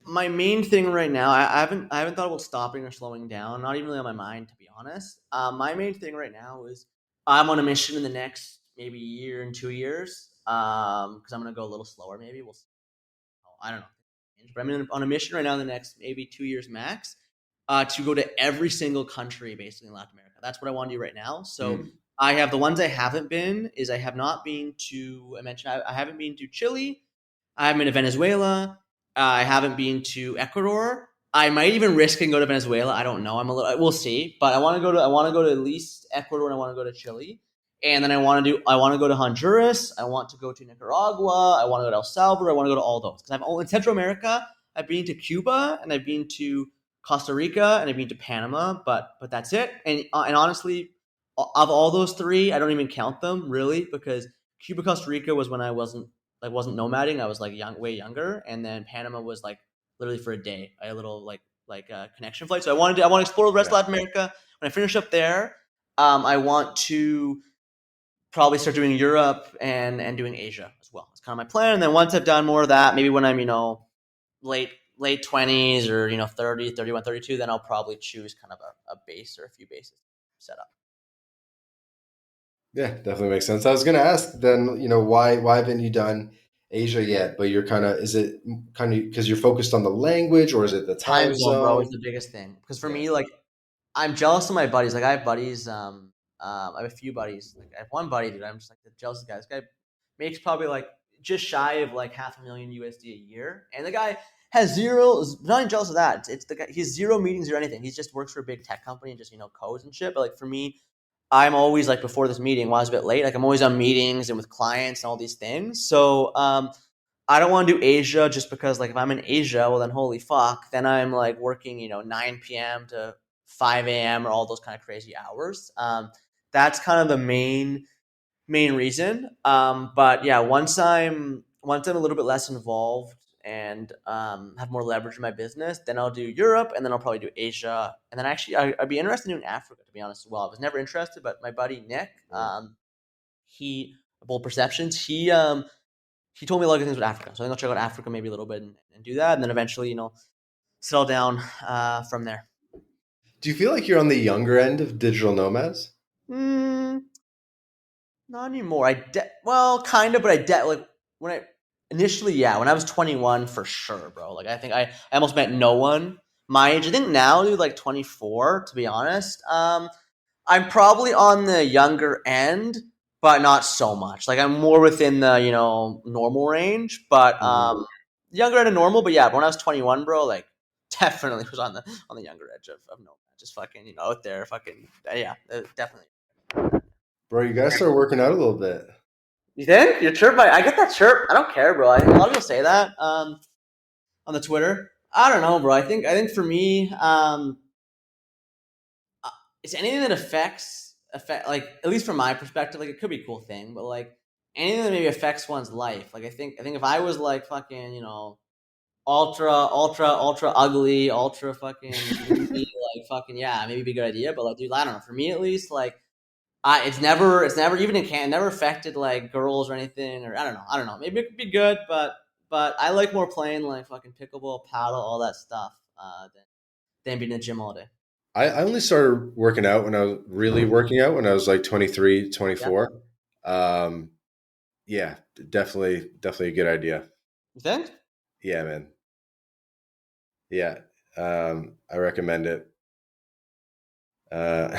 my main thing right now, I haven't thought about stopping or slowing down. Not even really on my mind, to be honest. My main thing right now is I'm on a mission in the next maybe year and 2 years. Because I'm gonna go a little slower. Maybe we'll. I don't know. But I'm on a mission right now in the next maybe 2 years max, to go to every single country basically in Latin America. That's what I want to do right now. So Mm. I have the ones I haven't been is I have not been to. I mentioned I haven't been to Chile. I haven't been to Venezuela. I haven't been to Ecuador. I might even risk and go to Venezuela. I don't know. I'm a little. We'll see. But I want to go to. I want to go to at least Ecuador, and I want to go to Chile. And then I want to do. I want to go to Honduras. I want to go to Nicaragua. I want to go to El Salvador. I want to go to all those because I've only in Central America. I've been to Cuba and I've been to Costa Rica and I've been to Panama, but that's it. And honestly, of all those three, I don't even count them really, because Cuba, Costa Rica was when I wasn't nomading. I was like way younger, and then Panama was like literally for a day. I had a little connection flight. So I want to explore the rest of Yeah. Latin America. When I finish up there, I want to probably start doing Europe and doing Asia as well. That's kind of my plan. And then once I've done more of that, maybe when I'm late 20s or 30, 31, 32, then I'll probably choose kind of a base or a few bases set up. Yeah, definitely makes sense. I was going to ask then, why haven't you done Asia yet? But you're kind of, is it kind of because you're focused on the language or is it the Time time zone, bro, is zone? the biggest thing. Because for Yeah. me, like, I'm jealous of my buddies. Like, I have buddies. I have a few buddies. Like, I have one buddy, dude. I'm just like the jealous guy. This guy makes probably like just shy of like $500,000 USD a year, and the guy has zero. Not even jealous of that. It's the guy. He has zero meetings or anything. He just works for a big tech company and just codes and shit. But like for me, I'm always like before this meeting, while I was a bit late. Like I'm always on meetings and with clients and all these things. So I don't want to do Asia just because like if I'm in Asia, well then holy fuck, then I'm like working 9 p.m. to 5 a.m. or all those kind of crazy hours. That's kind of the main reason. But yeah, once I'm a little bit less involved and have more leverage in my business, then I'll do Europe and then I'll probably do Asia. And then actually I'd be interested in doing Africa, to be honest as well. I was never interested, but my buddy Nick, he Bold Perceptions, he told me a lot of good things about Africa. So I think I'll check out Africa maybe a little bit and do that. And then eventually, settle down from there. Do you feel like you're on the younger end of digital nomads? Mm, not anymore. Well, kind of, but like when I initially, yeah, when I was 21 for sure, bro. Like I think I almost met no one my age. I think now, dude, like 24, to be honest. I'm probably on the younger end, but not so much. Like I'm more within the normal range, but Mhm. younger end of normal. But yeah, when I was 21, bro, like definitely was on the younger edge of no, just fucking out there, fucking yeah, definitely. Bro, you gotta start working out a little bit. You think your chirp? I get that chirp. I don't care, bro. I think a lot of people say that on the Twitter. I don't know, bro. I think for me, it's anything that affect like at least from my perspective, like it could be a cool thing, but like anything that maybe affects one's life. Like I think if I was like fucking ultra ugly, ultra fucking gloomy, like fucking yeah, maybe it'd be a good idea. But like dude, I don't know. For me at least, like it's never even in can never affected like girls or anything, or I don't know. Maybe it could be good, but I like more playing like fucking pickleball, paddle, all that stuff, than being in the gym all day. I only started working out when I was really working out when I was like 23, Yeah, 24. Um, yeah, definitely a good idea. you think? Yeah, man. Yeah. I recommend it. Uh,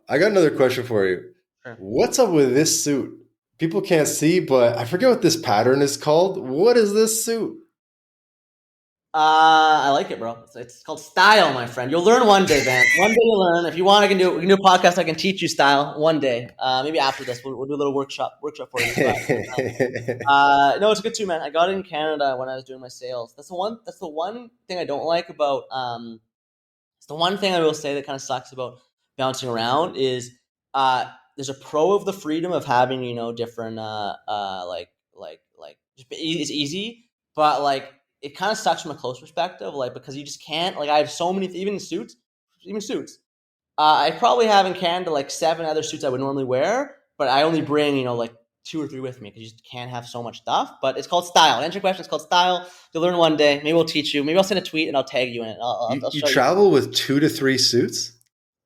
I got another question for you. Sure. What's up with this suit? People can't see, but I forget what this pattern is called. What is this suit? I like it, bro. It's called style, my friend. You'll learn one day, Vance. One day you'll learn. If you want, I can do. We can do a podcast. I can teach you style one day. Maybe after this, we'll do a little workshop for you. But no, it's good too, man. I got it in Canada when I was doing my sales. That's the one thing I don't like about. It's the one thing I will say that kind of sucks about bouncing around is there's a pro of the freedom of having different it's easy, but like it kind of sucks from a close perspective, like because you just can't like I have so many even suits. I probably have in Canada like seven other suits I would normally wear, but I only bring like two or three with me because you just can't have so much stuff. But it's called style. To answer your question, it's called style. You'll learn one day. Maybe we'll teach you. Maybe I'll send a tweet and I'll tag you in it. I'll You show you. travel with 2 to 3 suits?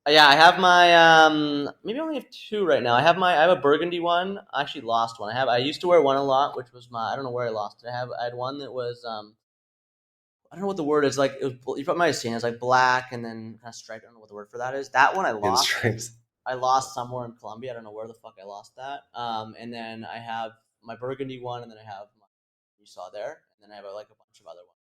Yeah, I have my maybe I only have two right now. I have a burgundy one. I actually lost one. I used to wear one a lot, which was my I don't know where I lost it. I had one that was I don't know what the word is. Like it was, you might have seen it. It's like black and then kind of striped. I don't know what the word for that is. That one I lost. Pinstripes. I lost somewhere in Colombia. I don't know where the fuck I lost that. And then I have my burgundy one, and then I have my you saw there, and then I have like a bunch of other ones.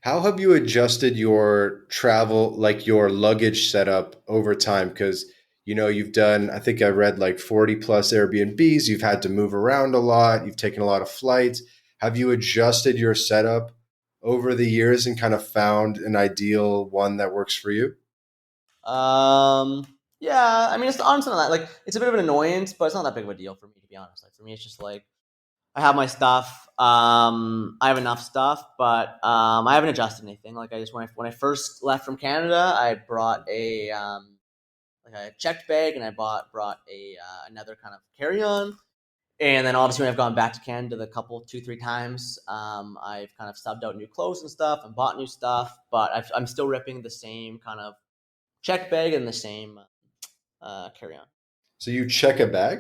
How have you adjusted your travel, like your luggage setup over time? Because you've done, I think I read like 40 plus Airbnbs. You've had to move around a lot. You've taken a lot of flights. Have you adjusted your setup over the years and kind of found an ideal one that works for you? Um, yeah, I mean, it's honestly not that, like, it's a bit of an annoyance, but it's not that big of a deal for me, to be honest. Like, for me, it's just like, I have my stuff. I have enough stuff, but I haven't adjusted anything. Like, I just when I first left from Canada, I brought a like a checked bag, and I brought a another kind of carry on. And then obviously when I've gone back to Canada the couple, 2, 3 times, I've kind of subbed out new clothes and stuff and bought new stuff, but I'm still ripping the same kind of check bag and the same carry on. So you check a bag?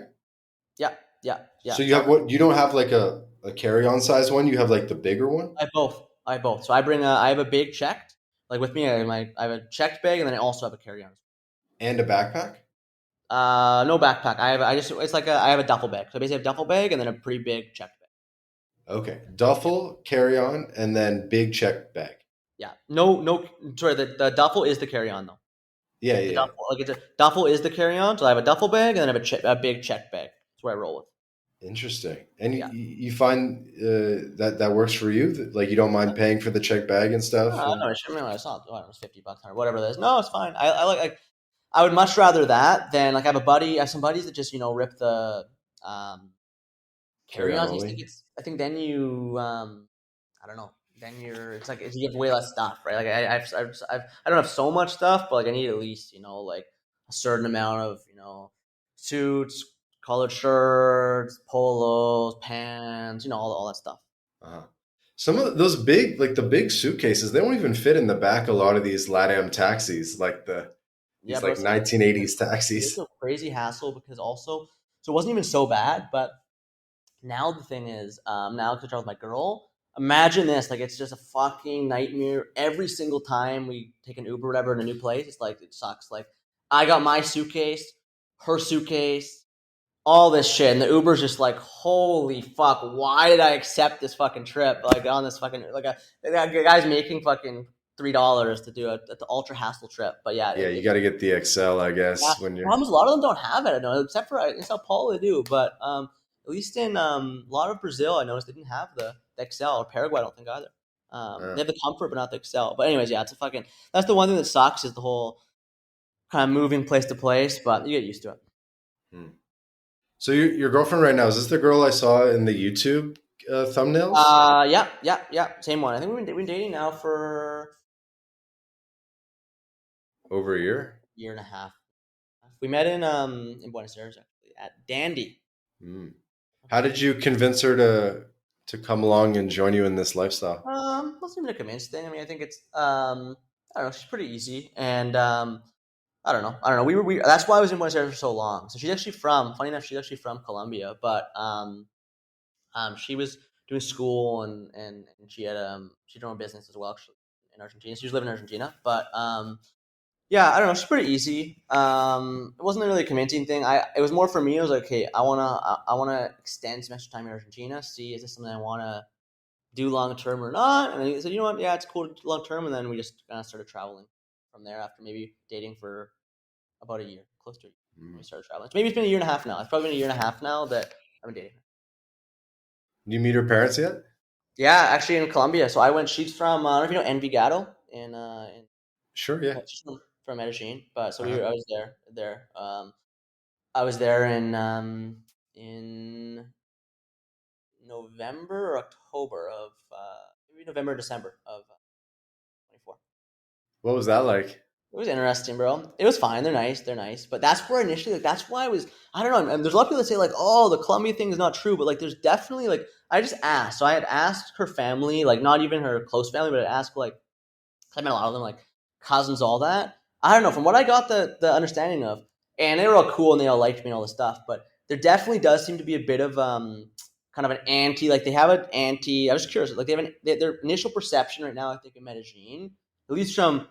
Yeah, yeah, yeah. So you So have what? You don't have like a carry-on size one. You have like the bigger one I both. I both. So I have a big checked, like with me. I have a checked bag, and then I also have a carry on. and a backpack. No backpack. I just it's like I have a duffel bag. So basically, I have a duffel bag and then a pretty big checked bag. Okay, Yeah, duffel, carry-on, and then big check bag. yeah. No, no. Sorry, the duffel is the carry on though. Yeah, The yeah, duffel, like it's a duffel is the carry on. So I have a duffel bag and then I have a big checked bag. That's what I roll with. yeah. Interesting. And Yeah. you find that works for you? Like you don't mind paying for the check bag and stuff? No, And no, it's not. Oh, it was $50 or whatever it is. No, it's fine. I like. I would much rather that than like I have a buddy. I have some buddies that just rip the um carry carry on ons. only. I think then you I don't know. Then it's like you have way less stuff, right? Like I don't have so much stuff, but like I need at least like a certain amount of suits, collared shirts, polos, pants, all that stuff. Uh-huh. Some of those big, like the big suitcases, they don't even fit in the back. A lot of these LATAM taxis, like Yeah, these but like 1980s it's taxis. a crazy hassle because also so it wasn't even so bad, but now the thing is, now because I travel with my girl, imagine this, like it's just a fucking nightmare every single time we take an Uber or whatever in a new place. It's like it sucks. Like I got my suitcase, her suitcase, all this shit, and the Uber's just like, holy fuck, why did I accept this fucking trip? Like on this fucking a guy's making fucking $3 to do a ultra hassle trip. But yeah, Yeah, you got to get the XL, I yeah, guess, when the you're. problem is a lot of them don't have it. I know, except for in Sao Paulo they do, but at least in a lot of Brazil, I noticed they didn't have the XL or Paraguay. I don't think either. They Uh, have the comfort, but not the XL. But anyways, yeah, it's a fucking. That's the one thing that sucks is the whole kind of moving place to place, but you get used to it. hmm. So your girlfriend right now, is this the girl I saw in the YouTube thumbnails? Yeah, yeah, yeah, same one. I think we've been dating now for Over a year? a year and a half. We met in Buenos Aires actually at Dandy. Hmm. How did you convince her to come along and join you in this lifestyle? Wasn't even a convinced thing. I mean, I think it's I don't know. She's pretty easy, and I don't know. I don't know. We that's why I was in Buenos Aires for so long. So she's actually from. Funny enough, she's actually from Colombia, but she was doing school and she had her own business as well actually in Argentina. She was living in Argentina, but yeah, I don't know. She's pretty easy. It wasn't really a convincing thing. It was more for me. It was like, okay, I wanna extend some extra time in Argentina. See, is this something I wanna do long term or not? And he said, you know what? Yeah, it's cool long term. And then we just kind of started traveling from there after maybe dating for about a year, close to a year. Hmm. We started traveling. So maybe it's been a year and a half now. It's probably been a year and a half now that I've been dating her. Did you meet her parents yet? Yeah, actually in Colombia. So I went. She's from. I don't know if you know Envigado Sure, yeah. she's from Medellin. But so Uh-huh. I was there. I was there in November or October of maybe November December of 24. What was that like? It was interesting, bro. It was fine. They're nice. They're nice. But that's where initially, like, that's why I was. I don't know. And there's a lot of people that say like, "Oh, the Columbia thing is not true," but like, there's definitely like, I just asked. So I had asked her family, like, not even her close family, but I asked like, I met a lot of them, like cousins, all that. I don't know. From what I got the understanding of, and they were all cool and they all liked me and all this stuff. But there definitely does seem to be a bit of kind of an anti. Like they have an anti. I was curious. Like their initial perception right now, I think in Medellin, at least from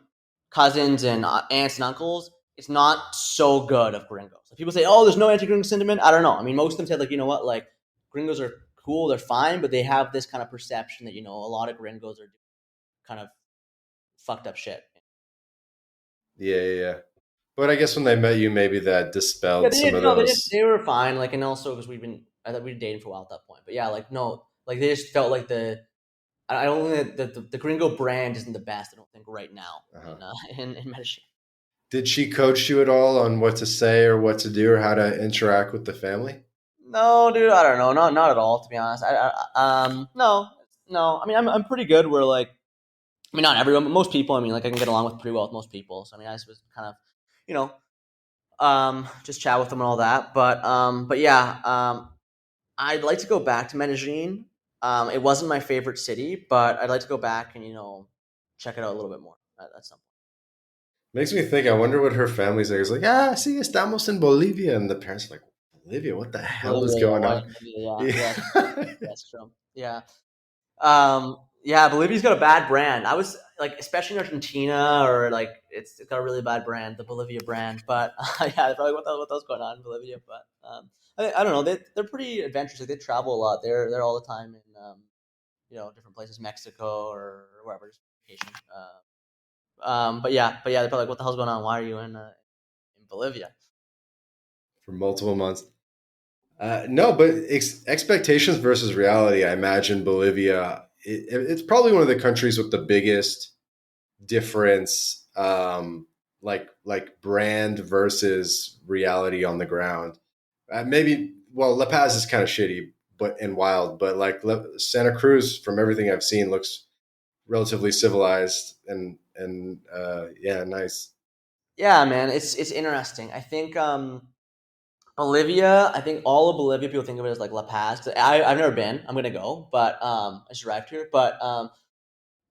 cousins and aunts and uncles, it's not so good of gringos. Like people say, oh, there's no anti-gringo sentiment. I don't know. I mean, most of them said like, you know what, like gringos are cool, they're fine, but they have this kind of perception that a lot of gringos are kind of fucked up shit. Yeah, yeah, yeah. But I guess when they met you, maybe that Yeah, dispelled they some didn't. of No, they didn't. those. They were fine. Like, and also because I thought we'd been dating for a while at that point. But yeah, like no, like they just felt like I don't think that the Gringo brand isn't the best. I don't think right now Uh-huh. in Medellin. Did she coach you at all on what to say or what to do or how to interact with the family? No, dude, I don't know, not at all. To be honest, no, no. I mean, I'm pretty good. We're like, I mean, not everyone, but most people. I mean, like, I can get along with pretty well with most people. So I mean, I was kind of, you know, just chat with them and all that. But yeah, I'd like to go back to Medellin. It wasn't my favorite city, but I'd like to go back and check it out a little bit more at some point. Makes me think, I wonder what her family's like. It's like, ah, sí, estamos in Bolivia. And the parents are like, Bolivia, what the hell is Bolivia, yeah, going why? on? Yeah, yeah, Yeah. that's true. Yeah. Yeah, Bolivia's got a bad brand. I was like, especially in Argentina, or like it's got a really bad brand, the Bolivia brand. But yeah, probably what was going on in Bolivia. But I don't know. They're pretty adventurous. Like they travel a lot. They're all the time in different places, Mexico or wherever, just vacation. But yeah, they're probably like, what the hell's going on? Why are you in Bolivia? For multiple months. No, but expectations versus reality. I imagine Bolivia. It's probably one of the countries with the biggest difference, like brand versus reality on the ground. Maybe well, La Paz is kind of shitty, but and wild. But like Santa Cruz, from everything I've seen, looks relatively civilized and yeah, nice. Yeah, man, it's interesting. I think Bolivia, I think all of Bolivia, people think of it as like La Paz. I've never been. I'm gonna go, but I just arrived here. But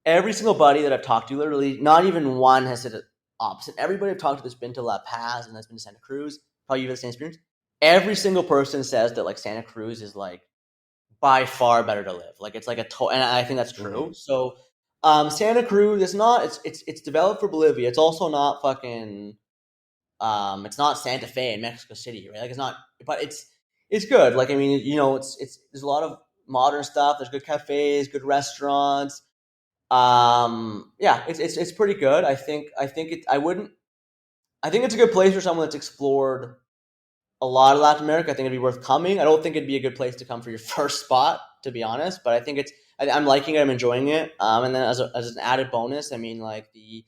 every single buddy that I've talked to, literally, not even one has said it opposite. Everybody I've talked to that's been to La Paz and that's been to Santa Cruz, probably you've had the same experience. Every single person says that like Santa Cruz is like by far better to live. Like it's like and I think that's true. Mm-hmm. So Santa Cruz is not. It's developed for Bolivia. It's also not fucking. It's not Santa Fe in Mexico City, right? Like it's not, but it's good. Like I mean, it's there's a lot of modern stuff. There's good cafes, good restaurants. Yeah, it's pretty good. I think it. I wouldn't. I think it's a good place for someone that's explored a lot of Latin America. I think it'd be worth coming. I don't think it'd be a good place to come for your first spot, to be honest. But I think I'm liking it. I'm enjoying it. And then as an added bonus, I mean, like the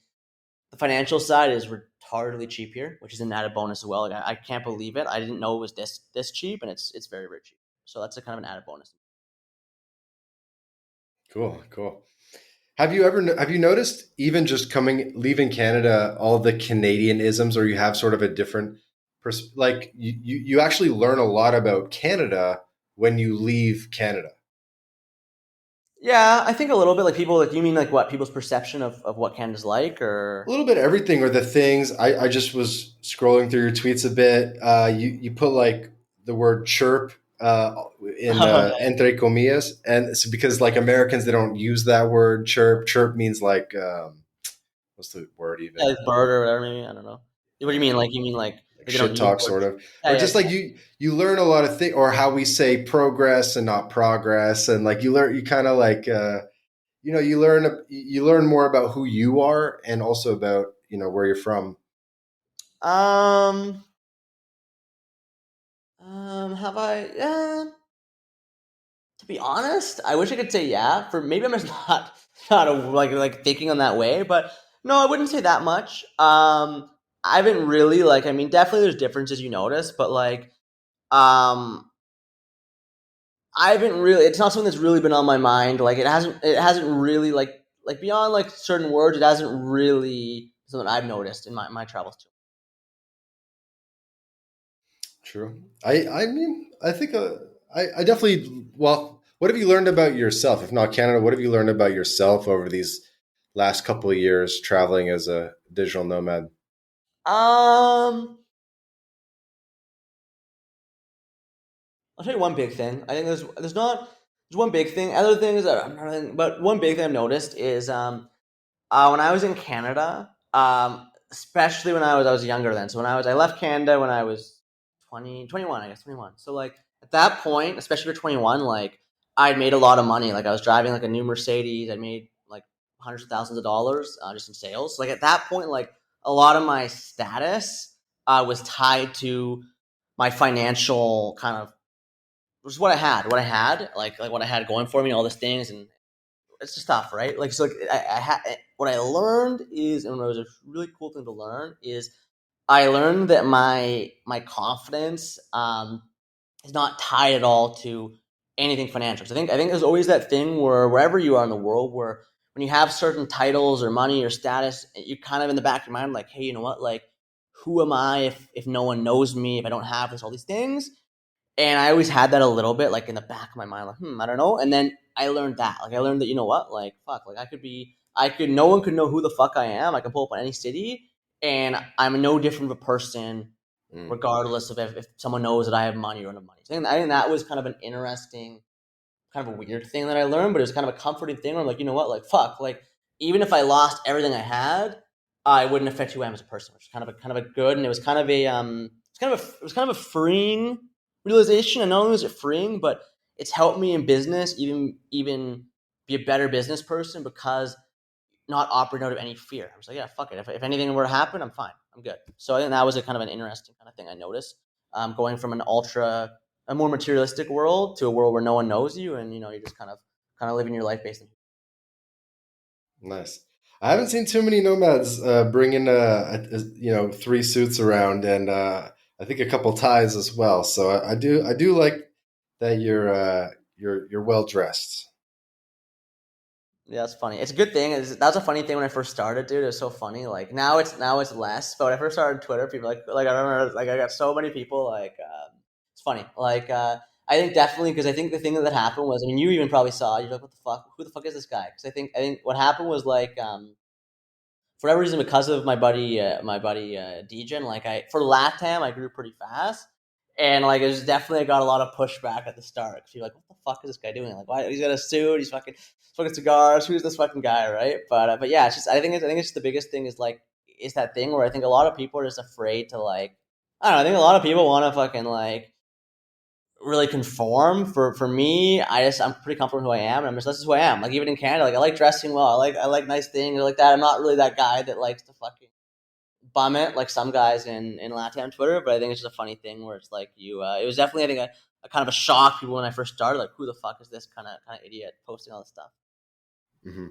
financial side is retardedly cheap here, which is an added bonus as well. Like I can't believe it. I didn't know it was this cheap, and it's very very cheap. So that's a kind of an added bonus. Cool, cool. Have you noticed even just coming leaving Canada all the Canadian isms, or you have sort of a different like you actually learn a lot about Canada when you leave Canada. Yeah, I think a little bit like people like you mean like what people's perception of what Canada's like A or little bit of everything, or the things. I just was scrolling through your tweets a bit. You put like the word chirp in entre comillas, and it's because like Americans they don't use that word chirp. Chirp means like what's the word yeah, even? like bird or whatever maybe I don't know. What do you mean? Like you mean Like like they don't shit use talk the word? sort of, Yeah, or yeah, just like you learn a lot of things, or how we say progress and not progress, and like you kind of like you learn more about who you are and also about where you're from. yeah. Have I? Yeah. To be honest, I wish I could say yeah. For maybe I'm just not like thinking on that way, but no, I wouldn't say that much. I haven't really like. I mean, definitely there's differences you notice, but like, um, I haven't really. It's not something that's really been on my mind. Like, it hasn't. It hasn't really like beyond like certain words. It hasn't really something I've noticed in my travels too. True. I mean, I think I definitely. Well, what have you learned about yourself? If not Canada, what have you learned about yourself over these last couple of years traveling as a digital nomad? Um, I'll tell you one big thing. I think there's one big thing. Other things that I'm not, but one big thing I've noticed is when I was in Canada, especially when I was younger then. So I left Canada when I was 21, I guess 21. So like at that point, especially for 21, like I'd made a lot of money. Like I was driving like a new Mercedes. I made like hundreds of thousands of dollars just in sales. So like at that point, like a lot of my status was tied to my financial kind of was what I had, like what I had going for me, all these things, and it's just tough, right? Like, so like what I learned is, and it was a really cool thing to learn is I learned that my confidence is not tied at all to anything financial. So I think there's always that thing where wherever you are in the world, where when you have certain titles or money or status, you kind of in the back of your mind like, hey, you know what, like who am I if no one knows me, if I don't have this, all these things. And I always had that a little bit like in the back of my mind, like, I don't know. And then I learned that. Like I learned that, you know what, like fuck, like no one could know who the fuck I am. I can pull up on any city and I'm no different of a person Mm. regardless of if someone knows that I have money or don't have money. So I think that was kind of an interesting, kind of a weird thing that I learned, but it was kind of a comforting thing where I'm like, you know what, like fuck, like even if I lost everything I had, I wouldn't affect who I am as a person, which is kind of a good, and it was kind of a it was kind of a freeing realization. And not only was it freeing, but it's helped me in business even be a better business person because not operating out of any fear. I was like, yeah, fuck it. If anything were to happen, I'm fine. I'm good. So I think that was a kind of an interesting kind of thing I noticed. Going from a more materialistic world to a world where no one knows you, and you're just kind of living your life based on. Nice. I haven't seen too many nomads bringing three suits around, and I think a couple ties as well. So I do like that you're well dressed. Yeah, that's funny. It's a good thing. That's a funny thing when I first started, dude. It was so funny. Like now it's less. But when I first started Twitter, people like I remember like I got so many people like it's funny. Like I think definitely because I think the thing that happened was, I mean, you even probably saw. You're like, what the fuck? Who the fuck is this guy? Because I think what happened was like for whatever reason, because of my buddy Degen, like I for Latam I grew pretty fast. And like it was definitely, I got a lot of pushback at the start because you're like, what the fuck is this guy doing? Like, why he's got a suit? He's fucking cigars. Who's this fucking guy, right? But yeah, it's just I think it's the biggest thing is that thing where I think a lot of people are just afraid to like, I don't know. I think a lot of people want to fucking like really conform. For me, I'm pretty comfortable who I am, and this is who I am. Like even in Canada, like I like dressing well. I like nice things like that. I'm not really that guy that likes to fucking bum it like some guys in Latam Twitter, but I think it's just a funny thing where it's like it was definitely, I think, a kind of a shock people when I first started, like who the fuck is this kind of idiot posting all this stuff. Hmm.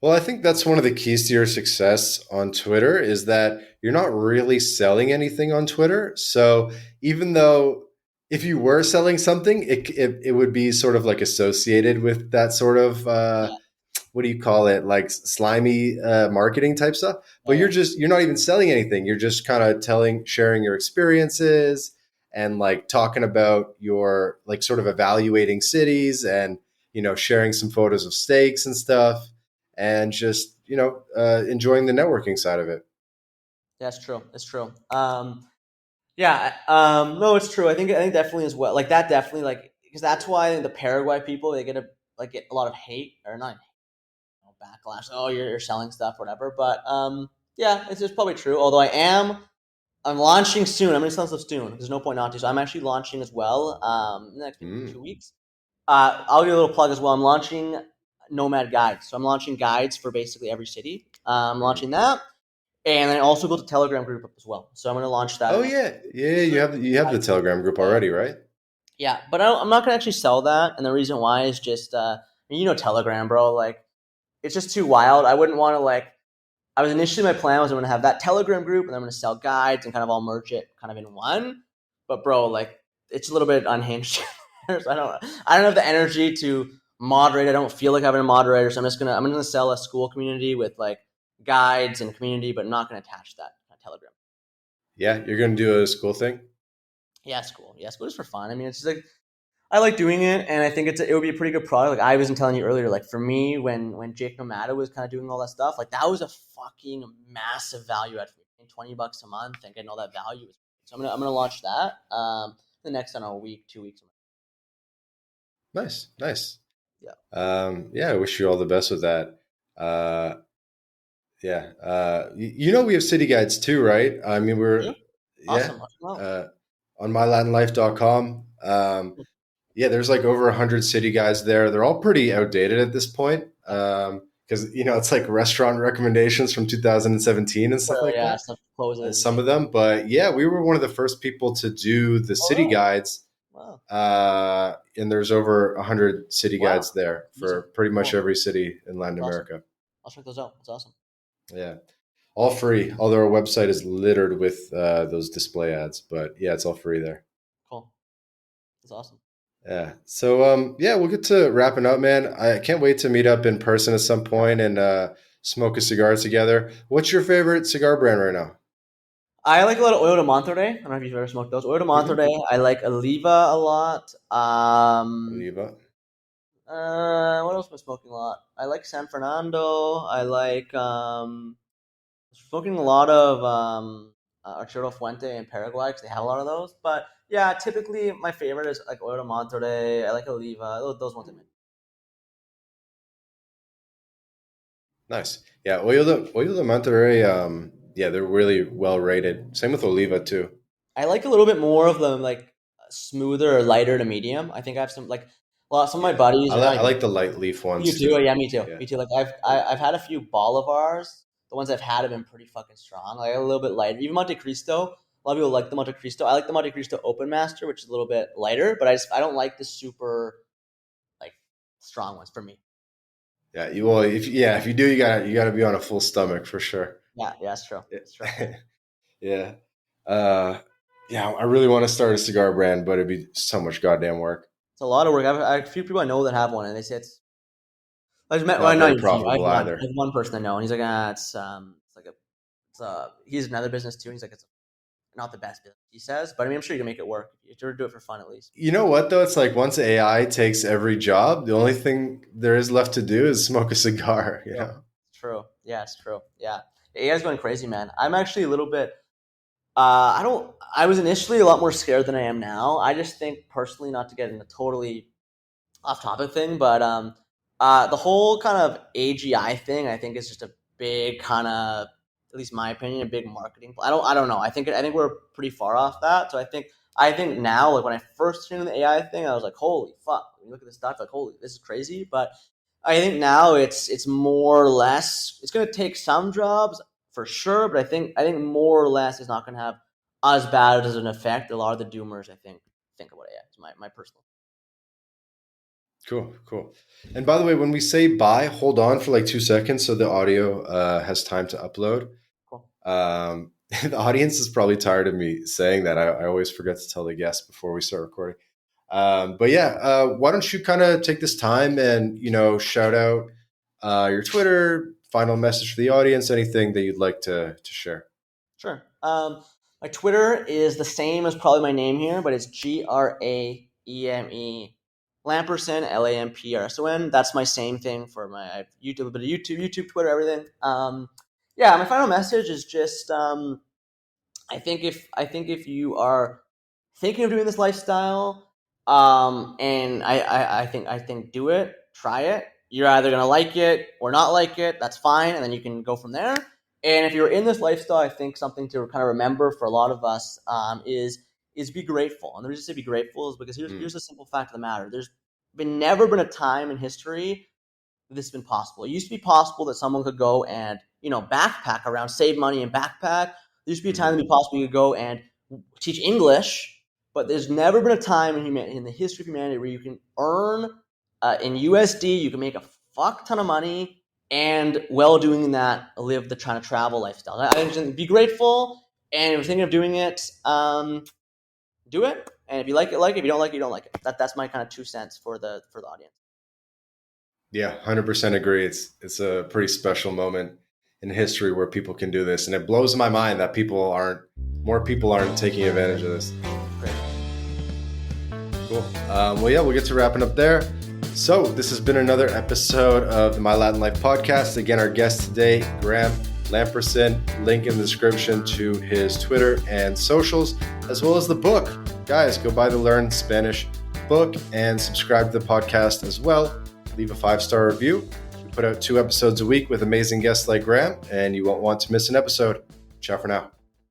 Well, I think that's one of the keys to your success on Twitter is that you're not really selling anything on Twitter. So even though if you were selling something, it would be sort of like associated with that sort of Yeah, what do you call it, like slimy marketing type stuff. But yeah, you're not even selling anything. You're just kind of sharing your experiences and like talking about your like sort of evaluating cities and sharing some photos of steaks and stuff and just enjoying the networking side of it. yeah, it's true. It's true. Yeah, no, it's true. I think definitely as well. Like that definitely like because that's why the Paraguay people they get a lot of hate or not backlash. Oh, you're selling stuff, or whatever. But yeah, it's probably true. Although I'm launching soon. I'm going to sell stuff soon. There's no point not to. So I'm actually launching as well in the next maybe Mm. 2 weeks. I'll give a little plug as well. I'm launching Nomad guides. So I'm launching guides for basically every city. I'm Mhm. launching that. And I also built a Telegram group up as well. So I'm going to launch that Oh in the next yeah, yeah. week. You have the Telegram group already, right? Yeah, but I'm not going to actually sell that. And the reason why is just, Telegram, bro. Like, it's just too wild. I wouldn't want to, like, I was initially, my plan was I'm going to have that Telegram group and I'm going to sell guides and kind of all merge it kind of in one. But bro, like it's a little bit unhinged. So I don't have the energy to moderate. I don't feel like having a moderator. So I'm gonna sell a school community with like guides and community, but not going to attach that Telegram. Yeah, you're gonna do a school thing. Yeah, school. Yeah, school is for fun. I mean, it's just like I like doing it, and I think it would be a pretty good product. Like I wasn't telling you earlier, like for me, when Jake Nomada was kind of doing all that stuff, like that was a fucking massive value add for me. Paying $20 a month and getting all that value. So I'm gonna launch that the next, I don't know, week, 2 weeks. Nice, nice. Yeah. Yeah, I wish you all the best with that. Uh, yeah, we have city guides too, right? I mean, Yeah. yeah, Awesome. Well, uh, on MyLatinLife.com. Yeah, there's like over 100 city guides there. They're all pretty outdated at this point because it's like restaurant recommendations from 2017 and stuff sure, like yeah, that. stuff closes and Some shit. of them, but yeah, we were one of the first people to do the Oh, city really? guides Wow. And there's over 100 city Wow. guides there for pretty much Cool. every city in Latin That's awesome. America. I'll check those out. That's awesome. Yeah. All free, although our website is littered with those display ads. But yeah, it's all free there. Cool. That's awesome. Yeah. So yeah, we'll get to wrapping up, man. I can't wait to meet up in person at some point and smoke a cigar together. What's your favorite cigar brand right now? I like a lot of Oil de Monterrey. I don't know if you've ever smoked those. Oil de Monterrey. I like Oliva a lot. Oliva. What else am I smoking a lot? I like San Fernando. I like smoking a lot of Arturo Fuente in Paraguay because they have a lot of those. But yeah, typically my favorite is like Oil de Monterrey. I like Oliva. Those ones I mean. Nice. Yeah, Oil de Monterrey. Yeah, they're really well rated. Same with Oliva too. I like a little bit more of them, like smoother or lighter to medium. I think I have some like some of my buddies. I like the light leaf You ones too? too. Yeah, me too. Yeah. Me too. Like I've had a few Bolivars. The ones I've had have been pretty fucking strong. Like a little bit lighter. Even Monte Cristo. A lot of people like the Monte Cristo. I like the Monte Cristo Open Master, which is a little bit lighter, but I don't like the super like strong ones for me. Yeah, if you do, you gotta be on a full stomach for sure. Yeah, that's true. That's true. Yeah. Yeah, I really want to start a cigar brand, but it'd be so much goddamn work. It's a lot of work. I have a few people I know that have one, and they say it's. I just met. Not Well, not very even a few. profitable I either. have one person I know, and he's like, it's like he's another business too. And he's like, it's not the best business, he says, but I mean, I'm sure you can make it work if you do it for fun at least. You know what though? It's like once AI takes every job, the only thing there is left to do is smoke a cigar. You know? It's true. Yeah, it's true. Yeah, AI's going crazy, man. I'm actually a little bit. I was initially a lot more scared than I am now. I just think personally, not to get into totally off topic thing, but the whole kind of AGI thing, I think is just a big kind of, at least my opinion, a big marketing. I don't know. I think we're pretty far off that. So I think now, like when I first tuned in the AI thing, I was like, holy fuck! When you look at this stuff, like holy, this is crazy. But I think now it's more or less. It's going to take some jobs for sure, but I think more or less it's not going to have as bad as an effect. A lot of the doomers, I think about AI. It's my personal. Cool. And by the way, when we say bye, hold on for like 2 seconds so the audio has time to upload. Cool. The audience is probably tired of me saying that. I always forget to tell the guests before we start recording. But yeah, why don't you kind of take this time and, shout out your Twitter, final message for the audience, anything that you'd like to share. Sure. My Twitter is the same as probably my name here, but it's Graeme Lamperson, Lamperson. That's my same thing for my YouTube, a bit of YouTube, Twitter, everything. Yeah, my final message is just I think if you are thinking of doing this lifestyle, and I think do it, try it. You're either gonna like it or not like it. That's fine, and then you can go from there. And if you're in this lifestyle, I think something to kind of remember for a lot of us is be grateful. And the reason I say be grateful is because here's the simple fact of the matter. There's never been a time in history that this has been possible. It used to be possible that someone could go and, backpack around, save money and backpack. There used to be a time that it'd be possible you could go and teach English, but there's never been a time in the history of humanity where you can earn in USD, you can make a fuck ton of money, and while doing that, live the trying to travel lifestyle. I think be grateful, and if you're thinking of doing it, do it. And if you like it, like it. If you don't like it, you don't like it. That's my kind of 2 cents for the audience. Yeah, 100% agree. It's a pretty special moment in history where people can do this, and it blows my mind that more people aren't taking advantage of this. Great. Cool. Well, yeah, we'll get to wrapping up there. So this has been another episode of the MyLatinLife podcast. Again, our guest today, Graeme Lamperson. Link in the description to his Twitter and socials, as well as the book. Guys, go buy the Learn Spanish book and subscribe to the podcast as well. Leave a 5-star review. We put out 2 episodes a week with amazing guests like Graeme, and you won't want to miss an episode. Ciao for now.